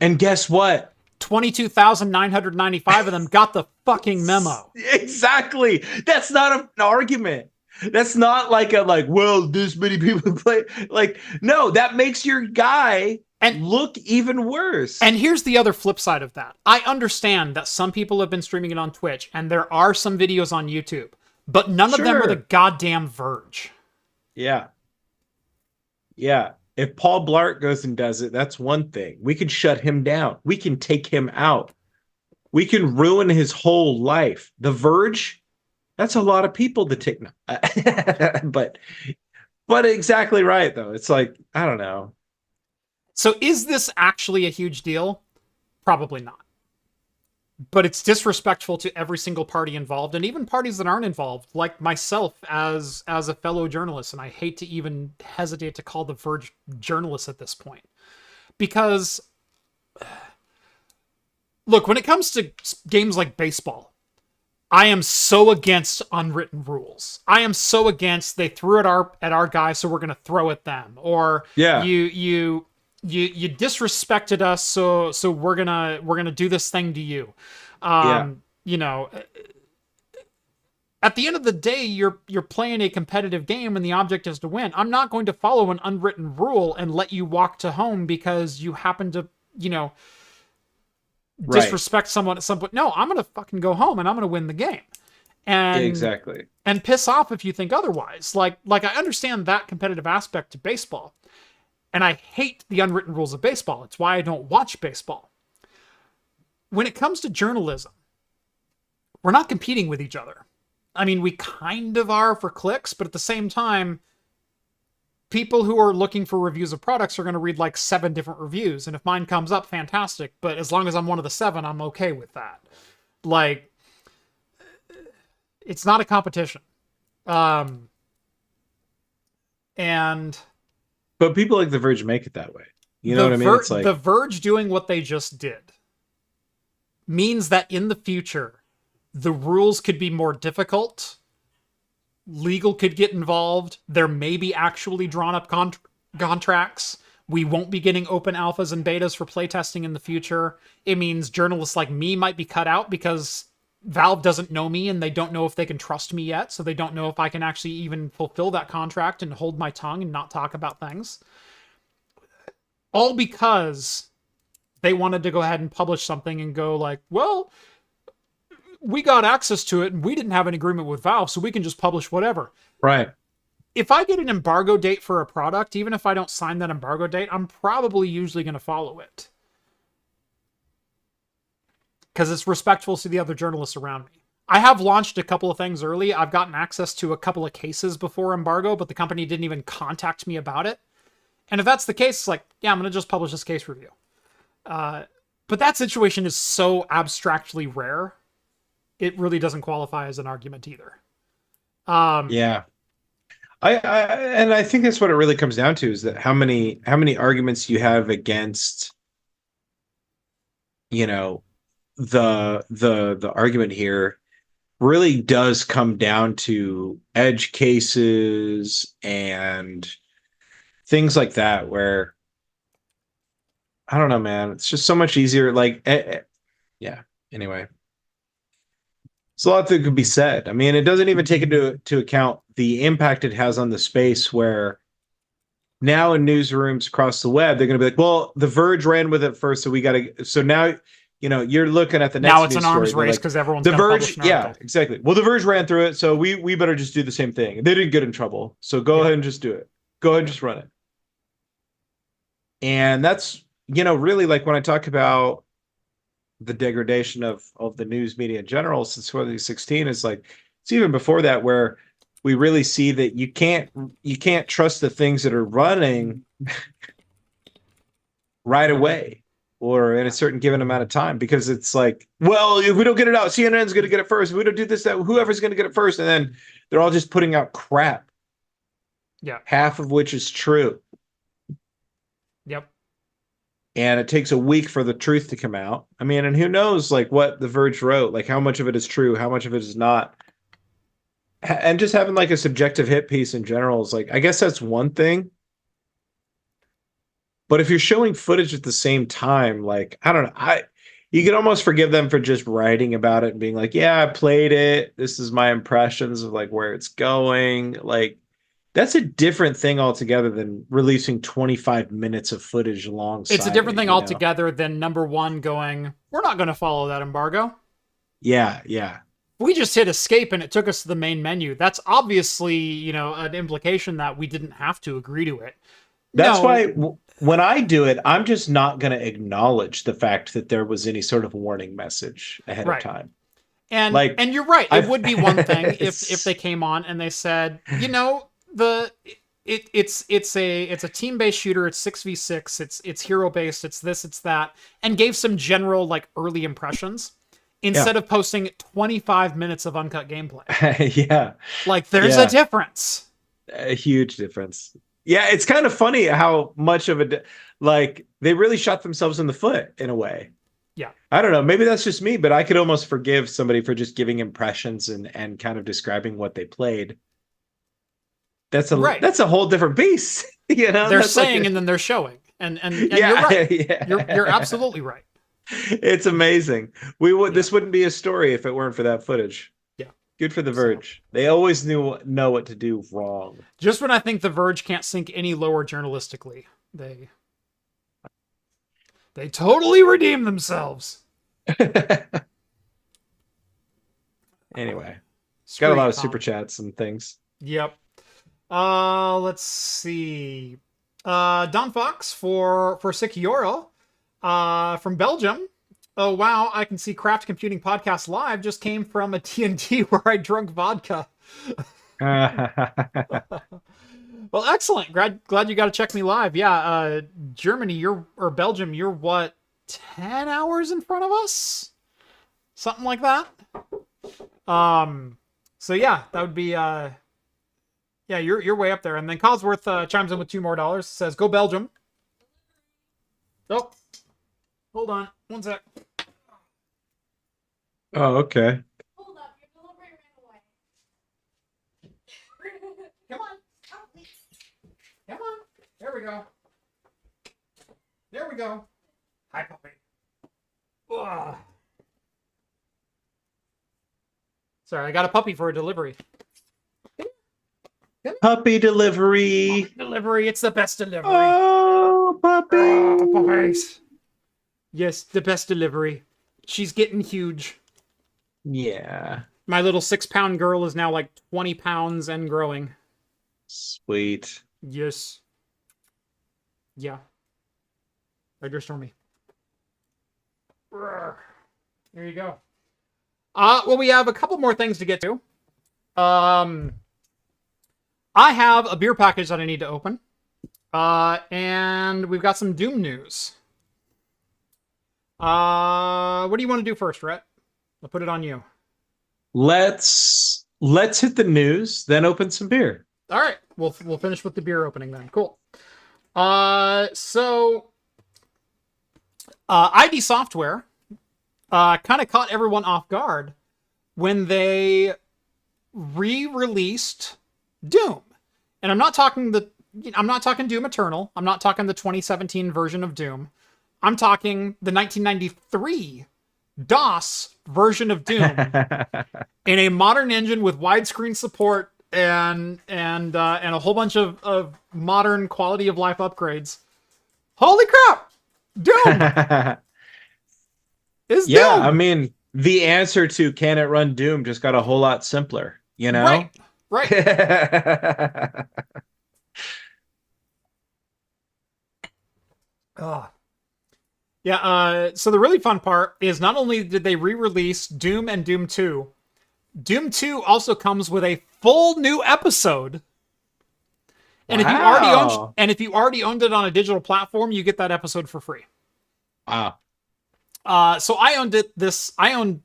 and guess what? 22,995 of them got the fucking memo. Exactly. That's not an argument. That's not like well, this many people play. Like, no, that makes your guy look even worse. And here's the other flip side of that. I understand that some people have been streaming it on Twitch, and there are some videos on YouTube, but none of them are the goddamn Verge. Yeah. Yeah. If Paul Blart goes and does it, that's one thing. We can shut him down. We can take him out. We can ruin his whole life. The Verge, that's a lot of people to take. but exactly right though. It's like, I don't know. So is this actually a huge deal? Probably not. But it's disrespectful to every single party involved, and even parties that aren't involved, like myself as a fellow journalist. And I hate to even hesitate to call the Verge journalists at this point, because look, when it comes to games like baseball, I am so against unwritten rules. I am so against they threw at our guy, so we're gonna throw at them, or Yeah. you disrespected us, so we're gonna do this thing to you. Yeah. You know, at the end of the day, you're playing a competitive game, and the object is to win. I'm not going to follow an unwritten rule and let you walk to home because you happen to, disrespect someone at some point. No, I'm gonna fucking go home and I'm gonna win the game. And Exactly. and piss off if you think otherwise. Like I understand that competitive aspect to baseball. And I hate the unwritten rules of baseball. It's why I don't watch baseball. When it comes to journalism, we're not competing with each other. I mean, we kind of are for clicks, but at the same time, people who are looking for reviews of products are going to read like 7 different reviews. And if mine comes up, fantastic. But as long as I'm one of the 7, I'm okay with that. Like, it's not a competition. And... But people like The Verge make it that way. You know what I mean? It's like The Verge doing what they just did means that in the future, the rules could be more difficult. Legal could get involved. There may be actually drawn up contracts. We won't be getting open alphas and betas for playtesting in the future. It means journalists like me might be cut out because Valve doesn't know me and they don't know if they can trust me yet. So they don't know if I can actually even fulfill that contract and hold my tongue and not talk about things. All because they wanted to go ahead and publish something and go like, well, we got access to it and we didn't have an agreement with Valve, so we can just publish whatever. right. If I get an embargo date for a product, even if I don't sign that embargo date, I'm probably usually going to follow it. Because it's respectful to the other journalists around me. I have launched a couple of things early. I've gotten access to a couple of cases before embargo, but the company didn't even contact me about it. And if that's the case, it's like, yeah, I'm going to just publish this case review. But that situation is so abstractly rare, it really doesn't qualify as an argument either. Yeah. I think that's what it really comes down to, is that how many arguments you have against, the argument here really does come down to edge cases and things like that, where I don't know, man, it's just so much easier. Like, yeah. Anyway, it's a lot that could be said. I mean, it doesn't even take into account the impact it has on the space, where now in newsrooms across the web, they're going to be like, well, The Verge ran with it first, so we got to. So now, you're looking at the next. Now it's an arms race because everyone's The Verge. Yeah, exactly. Well, The Verge ran through it, so we better just do the same thing. They didn't get in trouble, so go ahead and just do it. Go ahead and just run it. And that's, really, like, when I talk about the degradation of the news media in general since 2016, is like, it's even before that, where we really see that you can't trust the things that are running right away or in a certain given amount of time, because it's like, well, if we don't get it out, CNN's going to get it first. If we don't do this, that, whoever's going to get it first. And then they're all just putting out crap. Yeah. Half of which is true. Yep. And it takes a week for the truth to come out. I mean, and who knows, like, what The Verge wrote, like, how much of it is true, how much of it is not. And just having, like, a subjective hit piece in general is, like, I guess that's one thing. But if you're showing footage at the same time, like, I don't know, you can almost forgive them for just writing about it and being like, yeah, I played it. This is my impressions of, like, where it's going. Like, that's a different thing altogether than releasing 25 minutes of footage alongside. It's a different thing altogether than number one going, we're not going to follow that embargo. Yeah, yeah. We just hit escape and it took us to the main menu. That's obviously, an implication that we didn't have to agree to it. That's No, why when I do it, I'm just not going to acknowledge the fact that there was any sort of warning message ahead of right. time. And Like you're right. It I've would be one thing if they came on and they said, it's a team based shooter. It's 6v6. It's hero based. It's this. It's that, and gave some general like early impressions instead of posting 25 minutes of uncut gameplay. Yeah. Like there's a difference. A huge difference. Yeah, it's kind of funny how much of like they really shot themselves in the foot in a way. Yeah. I don't know. Maybe that's just me, but I could almost forgive somebody for just giving impressions and kind of describing what they played. That's a whole different beast. You know, they're saying and then they're showing. And yeah, you're right. Yeah. You're absolutely right. It's amazing. This wouldn't be a story if it weren't for that footage. Yeah. Good for the Verge. They always know what to do wrong. Just when I think the Verge can't sink any lower journalistically, they totally redeem themselves. Anyway, got a lot of super chats and things. Yep. Let's see. Don Fox for Sikioro, from Belgium. Oh wow, I can see Craft Computing Podcast Live just came from a TNT where I drunk vodka. Well, excellent. Glad you got to check me live. Yeah, Germany, or Belgium, you're what, 10 hours in front of us? Something like that. So yeah, that would be yeah, you're way up there. And then Cosworth chimes in with $2 more, says, "Go Belgium." Oh, hold on, one sec. Oh, okay. Hold up, your delivery ran away. Come on. Come on. There we go. There we go. Hi, puppy. Ugh. Sorry, I got a puppy for a delivery. Puppy delivery. Puppy delivery. It's the best delivery. Oh, puppy. Oh, puppies. Yes, the best delivery. She's getting huge. Yeah. My little 6-pound girl is now like 20 pounds and growing. Sweet. Yes. Yeah. Right, Stormy. There you go. Well, we have a couple more things to get to. I have a beer package that I need to open. And we've got some Doom news. What do you want to do first, Rhett? I'll put it on you. Let's hit the news, then open some beer. All right, we'll finish with the beer opening then. Cool. So ID Software kind of caught everyone off guard when they re-released Doom, and I'm not talking Doom Eternal. I'm not talking the 2017 version of Doom. I'm talking the 1993 DOS version of Doom in a modern engine with widescreen support and a whole bunch of modern quality of life upgrades. Holy crap! Doom is Doom. I mean, the answer to can it run Doom just got a whole lot simpler, you know? Right. Yeah, so the really fun part is not only did they re-release Doom and Doom 2, Doom 2 also comes with a full new episode. And if you already owned it on a digital platform, you get that episode for free. Wow. So I owned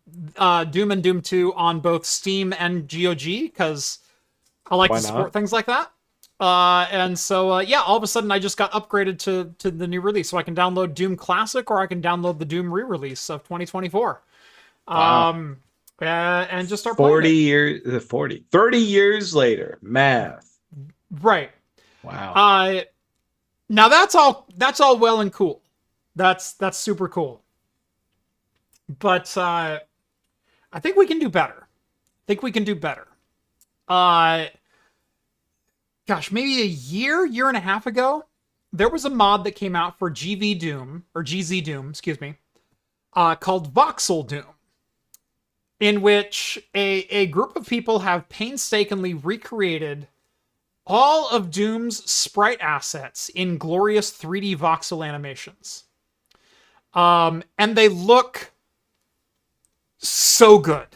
Doom and Doom 2 on both Steam and GOG because I like to support things like that. And so yeah, all of a sudden I just got upgraded to the new release, so I can download Doom Classic or I can download the Doom re-release of 2024. Wow. And just start playing 30 years later. Math. Right. Wow. Now that's all well and cool. That's super cool. But I think we can do better. Gosh, maybe a year and a half ago, there was a mod that came out for GV Doom, or GZ Doom, excuse me, called Voxel Doom, in which a group of people have painstakingly recreated all of Doom's sprite assets in glorious 3D voxel animations. And they look so good.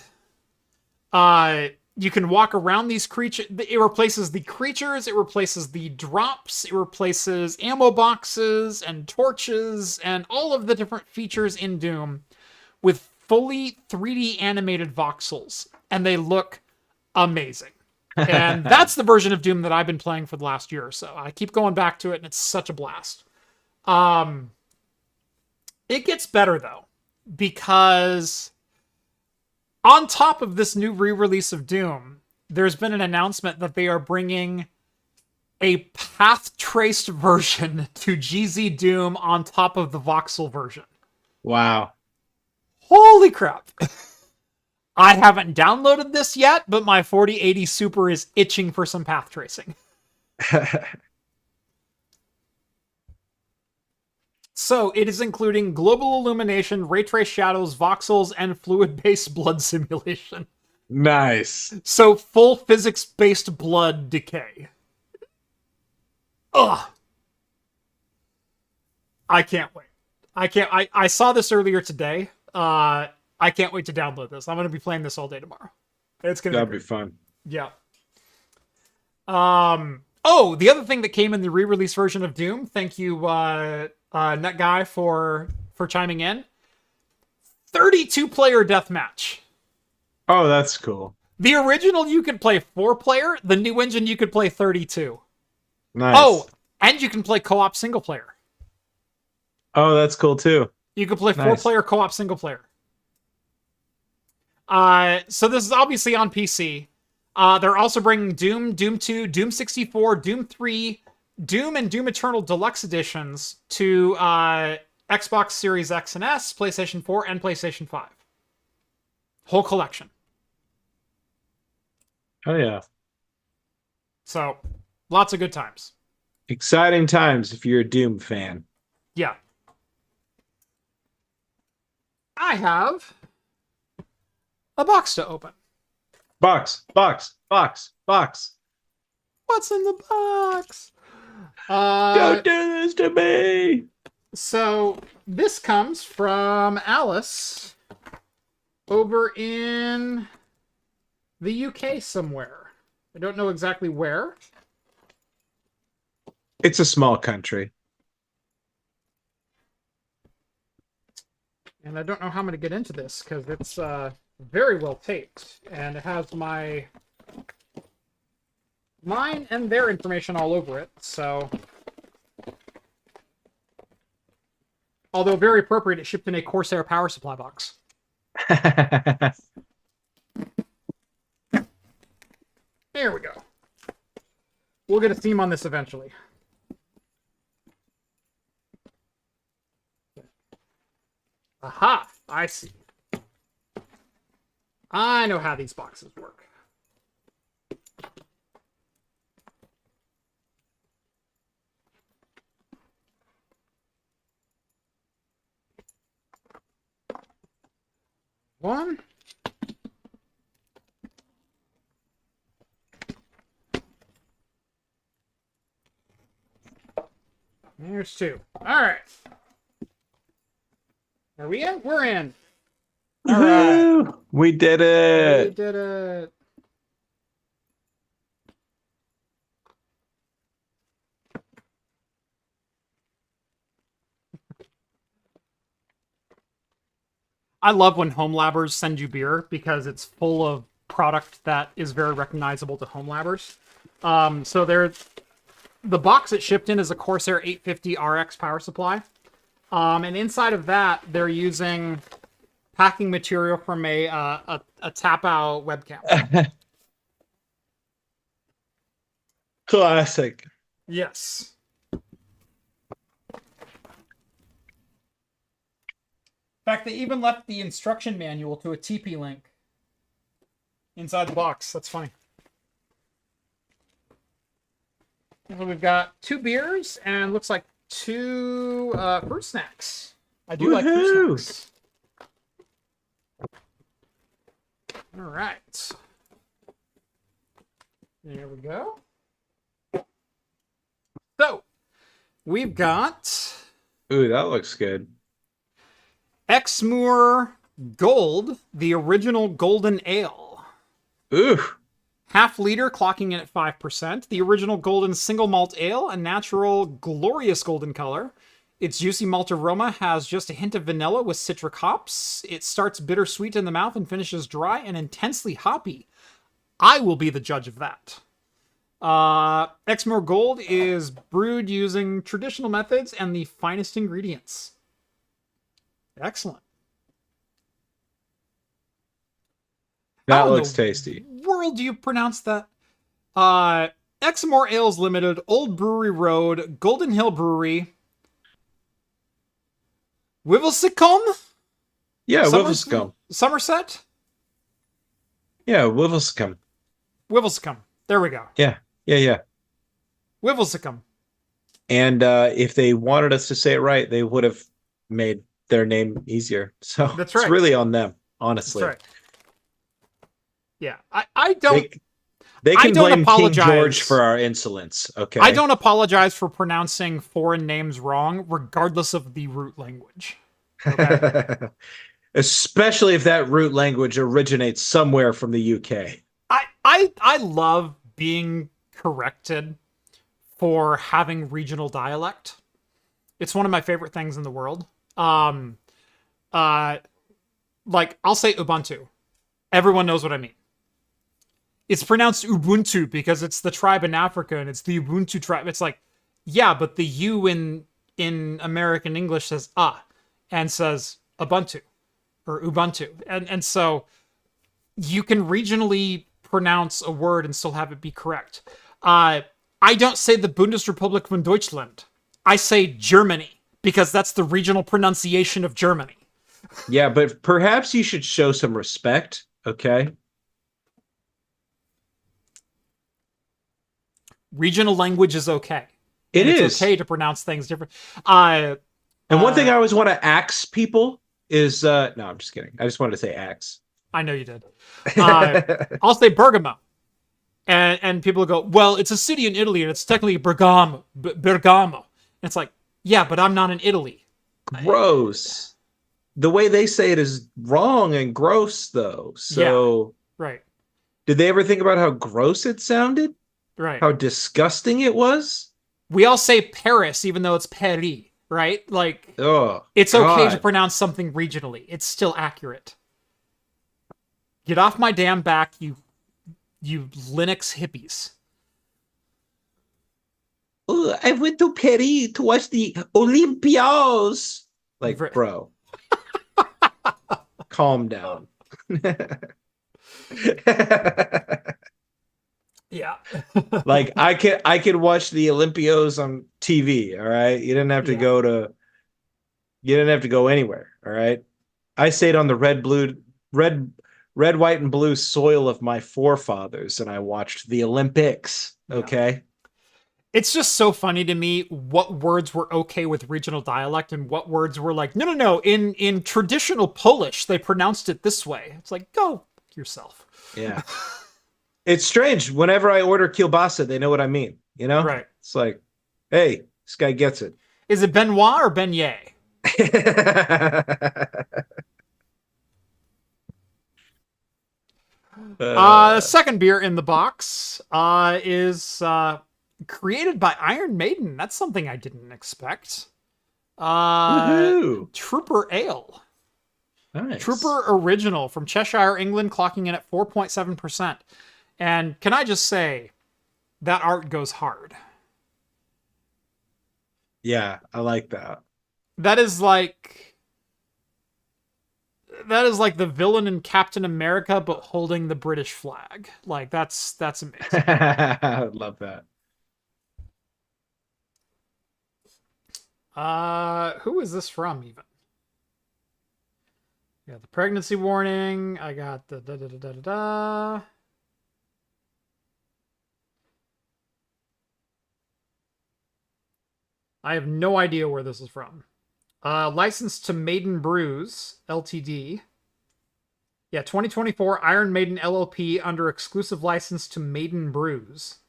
You can walk around these creatures. It replaces the creatures, it replaces the drops, it replaces ammo boxes and torches and all of the different features in Doom with fully 3D animated voxels. And they look amazing. And that's the version of Doom that I've been playing for the last year or so. I keep going back to it, and it's such a blast. It gets better, though, because on top of this new re-release of Doom, there's been an announcement that they are bringing a path-traced version to GZ Doom on top of the voxel version. Wow. Holy crap. I haven't downloaded this yet, but my 4080 Super is itching for some path tracing. So it is including global illumination, ray trace shadows, voxels, and fluid-based blood simulation. Nice. So full physics-based blood decay. Ugh. I can't wait. I saw this earlier today. I can't wait to download this. I'm going to be playing this all day tomorrow. It's going to be fun. Yeah. Oh, the other thing that came in the re-release version of Doom, thank you, Net Guy, for chiming in. 32-player deathmatch. Oh, that's cool. The original you could play 4-player. The new engine you could play 32. Nice. Oh, and you can play co-op single-player. Oh, that's cool too. You can play 4-player co-op single-player. So this is obviously on PC. They're also bringing Doom, Doom 2, Doom 64, Doom 3, Doom and Doom Eternal Deluxe Editions to Xbox Series X and S, PlayStation 4, and PlayStation 5. Whole collection. Oh, yeah. So, lots of good times. Exciting times if you're a Doom fan. Yeah. I have a box to open. Box. What's in the box? Don't do this to me! So, this comes from Alice over in the UK somewhere. I don't know exactly where. It's a small country. And I don't know how I'm going to get into this, because it's very well taped. And it has mine and their information all over it, so... Although very appropriate, it shipped in a Corsair power supply box. There we go. We'll get a theme on this eventually. Aha! I see. I know how these boxes work. One. There's two. All right. Are we in? We're in. All right. We did it. We did it. I love when home labbers send you beer because it's full of product that is very recognizable to home labbers. So the box it shipped in is a Corsair 850 RX power supply. And inside of that, they're using packing material from a Tapao webcam. Classic. Yes. In fact, they even left the instruction manual to a TP link inside the box. That's funny. So we've got 2 beers and looks like 2 fruit snacks. I do like fruit snacks. All right. There we go. we've got Ooh, that looks good. Exmoor Gold, the original golden ale. Ooh. Half liter, clocking in at 5%. The original golden single malt ale, a natural, glorious golden color. Its juicy malt aroma has just a hint of vanilla with citric hops. It starts bittersweet in the mouth and finishes dry and intensely hoppy. I will be the judge of that. Exmoor Gold is brewed using traditional methods and the finest ingredients. Excellent. That looks tasty. World do you pronounce that? Exmoor Ales Limited, Old Brewery Road, Golden Hill Brewery, Wivelsicombe? Yeah, Wivelsicombe. Somerset? Yeah, Wivelsicombe. Wivelsicombe. There we go. Yeah. Wivelsicombe. And if they wanted us to say it right, they would have made their name easier. So That's right. It's really on them, honestly. That's right. Yeah, I don't... They can blame apologize. King George for our insolence, okay? I don't apologize for pronouncing foreign names wrong, regardless of the root language. Okay? Especially if that root language originates somewhere from the UK. I love being corrected for having regional dialect. It's one of my favorite things in the world. Like, I'll say Ubuntu. Everyone knows what I mean. It's pronounced Ubuntu because it's the tribe in Africa and it's the Ubuntu tribe. It's like, yeah, but the U in American English says and says Ubuntu or Ubuntu. And so you can regionally pronounce a word and still have it be correct. I don't say the Bundesrepublik von Deutschland. I say Germany because that's the regional pronunciation of Germany. Yeah, but perhaps you should show some respect, okay? Regional language is okay. It's okay to pronounce things different. And one thing I always want to axe people is no, I'm just kidding. I just wanted to say axe. I know you did. I'll say Bergamo. And people go, well, it's a city in Italy and it's technically Bergamo. And it's like, yeah, but I'm not in Italy. Gross. The way they say it is wrong and gross, though. So, yeah, right. Did they ever think about how gross it sounded? Right. How disgusting it was? We all say Paris, even though it's Paris, right? Like, it's okay to pronounce something regionally. It's still accurate. Get off my damn back, you Linux hippies. Oh, I went to Paris to watch the Olympias. Like, bro. Calm down. Yeah. Like I could watch the Olympios on TV, all right? You didn't have to go anywhere, all right? I stayed on the red, white, and blue soil of my forefathers and I watched the Olympics, okay? Yeah. It's just so funny to me what words were okay with regional dialect and what words were like, no. In traditional Polish, they pronounced it this way. It's like, go yourself. Yeah. It's strange. Whenever I order kielbasa, they know what I mean. You know? Right. It's like, hey, this guy gets it. Is it Benoit or Beignet? Second beer in the box is created by Iron Maiden. That's something I didn't expect. Trooper Ale. Nice. Trooper Original from Cheshire, England, clocking in at 4.7%. And can I just say, that art goes hard. Yeah, I like that. That is like the villain in Captain America, but holding the British flag. Like, that's amazing. I love that. Who is this from, even? Yeah, the pregnancy warning. I got the da-da-da-da-da-da. I have no idea where this is from. Licensed to Maiden Brews, Ltd. Yeah, 2024 Iron Maiden LLP under exclusive license to Maiden Brews.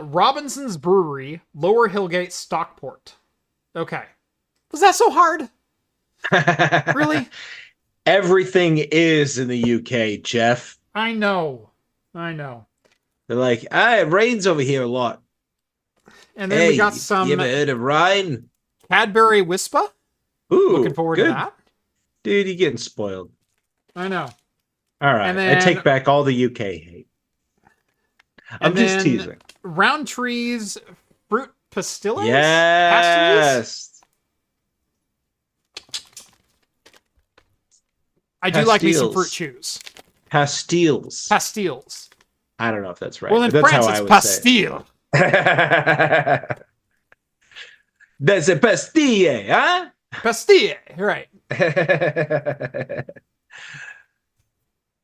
Robinson's Brewery, Lower Hillgate, Stockport. Okay. Was that so hard? Really? Everything is in the UK, Jeff. I know. They're like, it rains over here a lot. And then we got some you ever heard of Ryan? Cadbury Wispa. Ooh, looking forward to that. Dude, you're getting spoiled. I know. All right, I take back all the UK hate. I'm just teasing. Roundtree's Fruit Pastilles? Yes. Pastilles? I do like me some fruit chews. Pastilles. I don't know if that's right. Well, in that's France, how it's I would pastille. That's a pastille, huh? Pastille, right.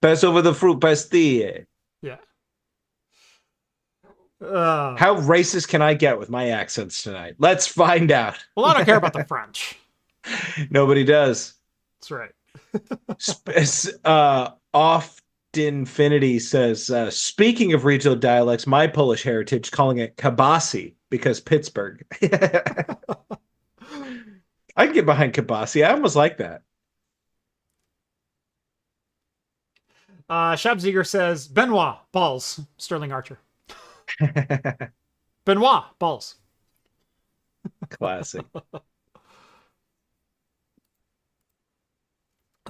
Pass over the fruit pastille. Yeah. How racist can I get with my accents tonight? Let's find out. Well, I don't care about the French. Nobody does. That's right. Oft Infinity says, speaking of regional dialects, my Polish heritage calling it kabasi because Pittsburgh. I can get behind kabasi. I almost like that. Shabziger says, Benoit, balls. Sterling Archer. Benoit, balls. Classic.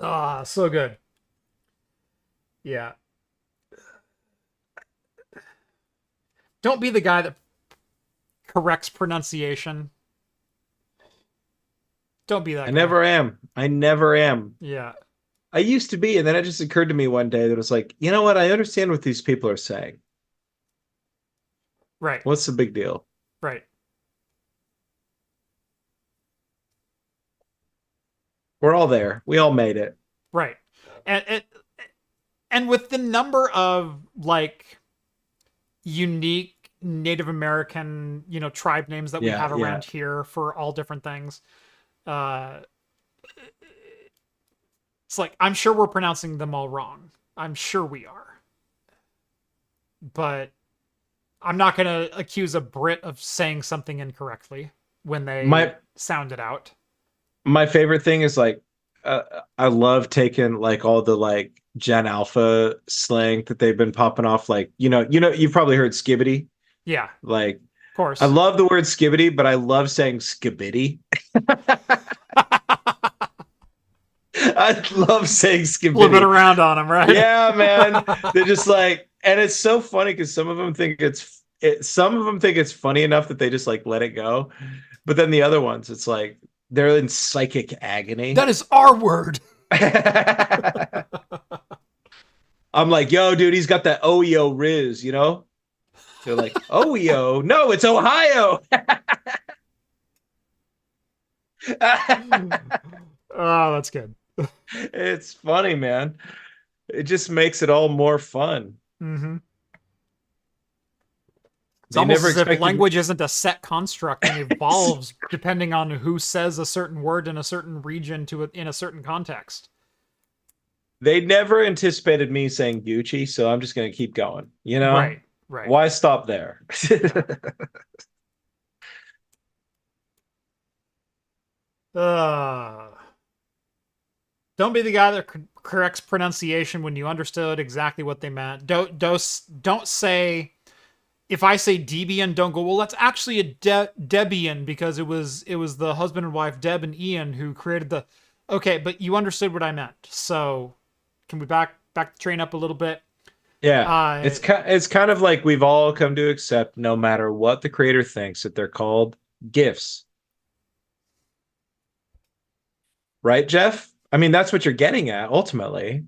So good. Yeah. Don't be the guy that corrects pronunciation. Don't be that guy. I never am. Yeah. I used to be, and then it just occurred to me one day that it was like, you know what? I understand what these people are saying. Right. What's the big deal? Right. We're all there. We all made it. Right. And with the number of like unique Native American, tribe names that we have around here for all different things, it's like, I'm sure we're pronouncing them all wrong. I'm sure we are. But I'm not going to accuse a Brit of saying something incorrectly when they sound it out. My favorite thing is like, I love taking like all the like Gen Alpha slang that they've been popping off. Like, you've probably heard skibbity. Yeah. Like, of course. I love the word skibbity, but I love saying skibbity. I love saying skibbity. Flip it around on them, right? Yeah, man. They're just like, and it's so funny because some of them think it's funny enough that they just like let it go, but then the other ones, it's like they're in psychic agony. That is our word. I'm like, yo, dude, he's got that OEO Riz, They're like, OEO? No, it's Ohio. Oh, that's good. It's funny, man. It just makes it all more fun. Mm-hmm. It's almost as if language isn't a set construct and evolves depending on who says a certain word in a certain region in a certain context. They never anticipated me saying Gucci, so I'm just going to keep going. Right. Why stop there? Don't be the guy that corrects pronunciation when you understood exactly what they meant. Don't say, if I say Debian, don't go, well, that's actually a Debian because it was the husband and wife Deb and Ian who created the. Okay, but you understood what I meant. So can we back the train up a little bit? Yeah, it's kind of like we've all come to accept, no matter what the creator thinks, that they're called GIFs. Right, Jeff? I mean, that's what you're getting at, ultimately.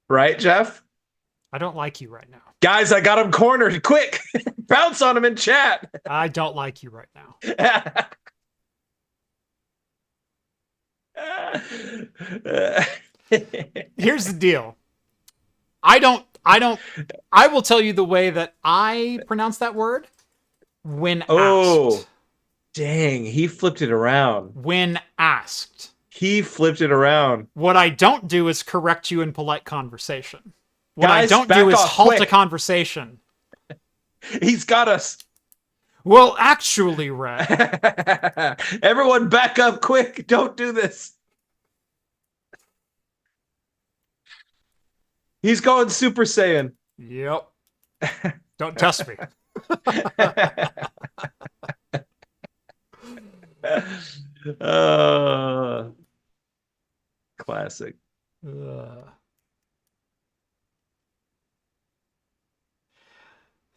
Right, Jeff? I don't like you right now. Guys, I got him cornered. Quick! Bounce on him in chat! I don't like you right now. Here's the deal. I will tell you the way that I pronounce that word when asked. Dang, he flipped it around. When asked. He flipped it around. What I don't do is correct you in polite conversation. What Guys, I don't do is halt quick. a conversation. He's got us. Well, actually, Rett. Everyone back up quick. Don't do this. He's going Super Saiyan. Yep. Don't test me. Classic.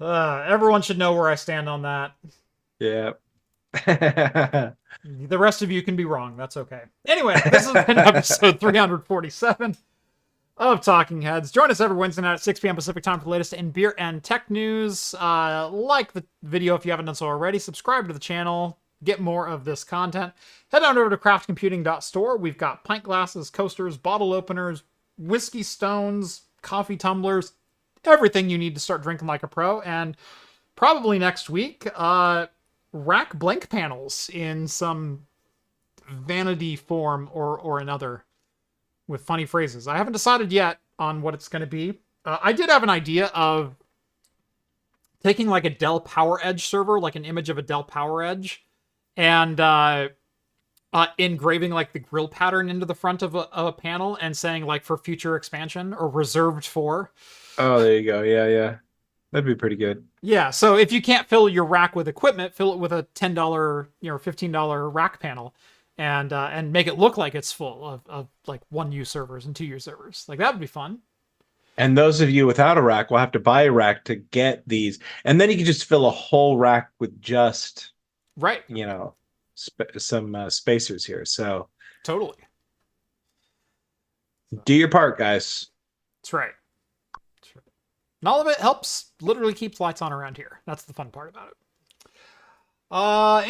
Everyone should know where I stand on that. Yeah. The rest of you can be wrong. That's okay. Anyway, this has been episode 347 of Talking Heads. Join us every Wednesday night at 6 p.m. Pacific time for the latest in beer and tech news. Like the video if you haven't done so already. Subscribe to the channel. Get more of this content. Head on over to craftcomputing.store. We've got pint glasses, coasters, bottle openers, whiskey stones, coffee tumblers, everything you need to start drinking like a pro. And probably next week, rack blank panels in some vanity form or another with funny phrases. I haven't decided yet on what it's going to be. I did have an idea of taking like a Dell PowerEdge server, like an image of a Dell PowerEdge, and engraving like the grill pattern into the front of a panel and saying like for future expansion or reserved for. Oh, there you go. Yeah. That'd be pretty good. Yeah, so if you can't fill your rack with equipment, fill it with a $10, $15 rack panel, and make it look like it's full of like 1U servers and 2U servers. Like that would be fun. And those of you without a rack will have to buy a rack to get these, and then you can just fill a whole rack with just some spacers here. So totally, do your part, guys. That's right. And all of it helps literally keeps lights on around here. That's the fun part about it.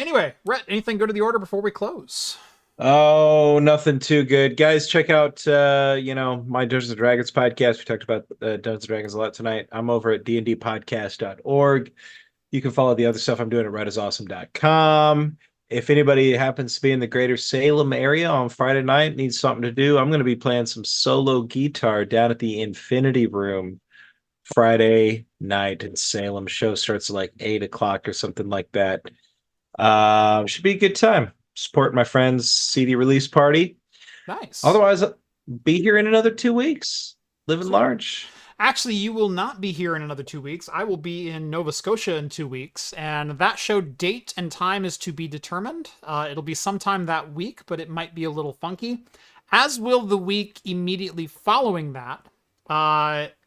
Anyway, Rett, anything good to the order before we close? Oh, nothing too good. Guys, check out, my Dungeons & Dragons podcast. We talked about Dungeons & Dragons a lot tonight. I'm over at dndpodcast.org. You can follow the other stuff I'm doing at rettisawesome.com. If anybody happens to be in the greater Salem area on Friday night, needs something to do, I'm going to be playing some solo guitar down at the Infinity Room Friday night in Salem. Show starts at like 8 o'clock or something like that. Should be a good time. Support my friend's CD release party. Nice. Otherwise, I'll be here in another 2 weeks. Living large. Actually, you will not be here in another 2 weeks. I will be in Nova Scotia in 2 weeks, and that show date and time is to be determined. It'll be sometime that week, but it might be a little funky. As will the week immediately following that.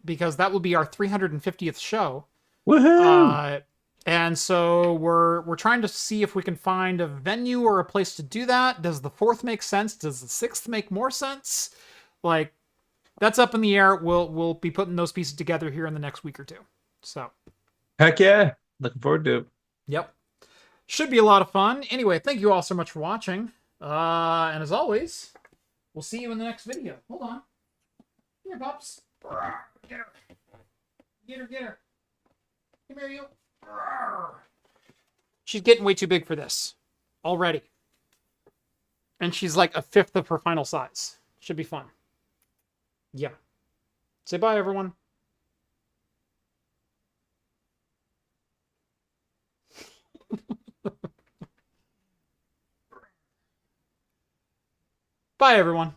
Because that will be our 350th show. Woohoo! And so we're trying to see if we can find a venue or a place to do that. Does the 4th make sense? Does the 6th make more sense? Like, that's up in the air. We'll be putting those pieces together here in the next week or two. So, heck yeah, looking forward to it. Yep, should be a lot of fun. Anyway, thank you all so much for watching. And as always, we'll see you in the next video. Hold on, here, pups. Get her. Get her. Come here, you. She's getting way too big for this already. And she's like a 1/5 of her final size. Should be fun. Yeah. Say bye, everyone. Bye, everyone.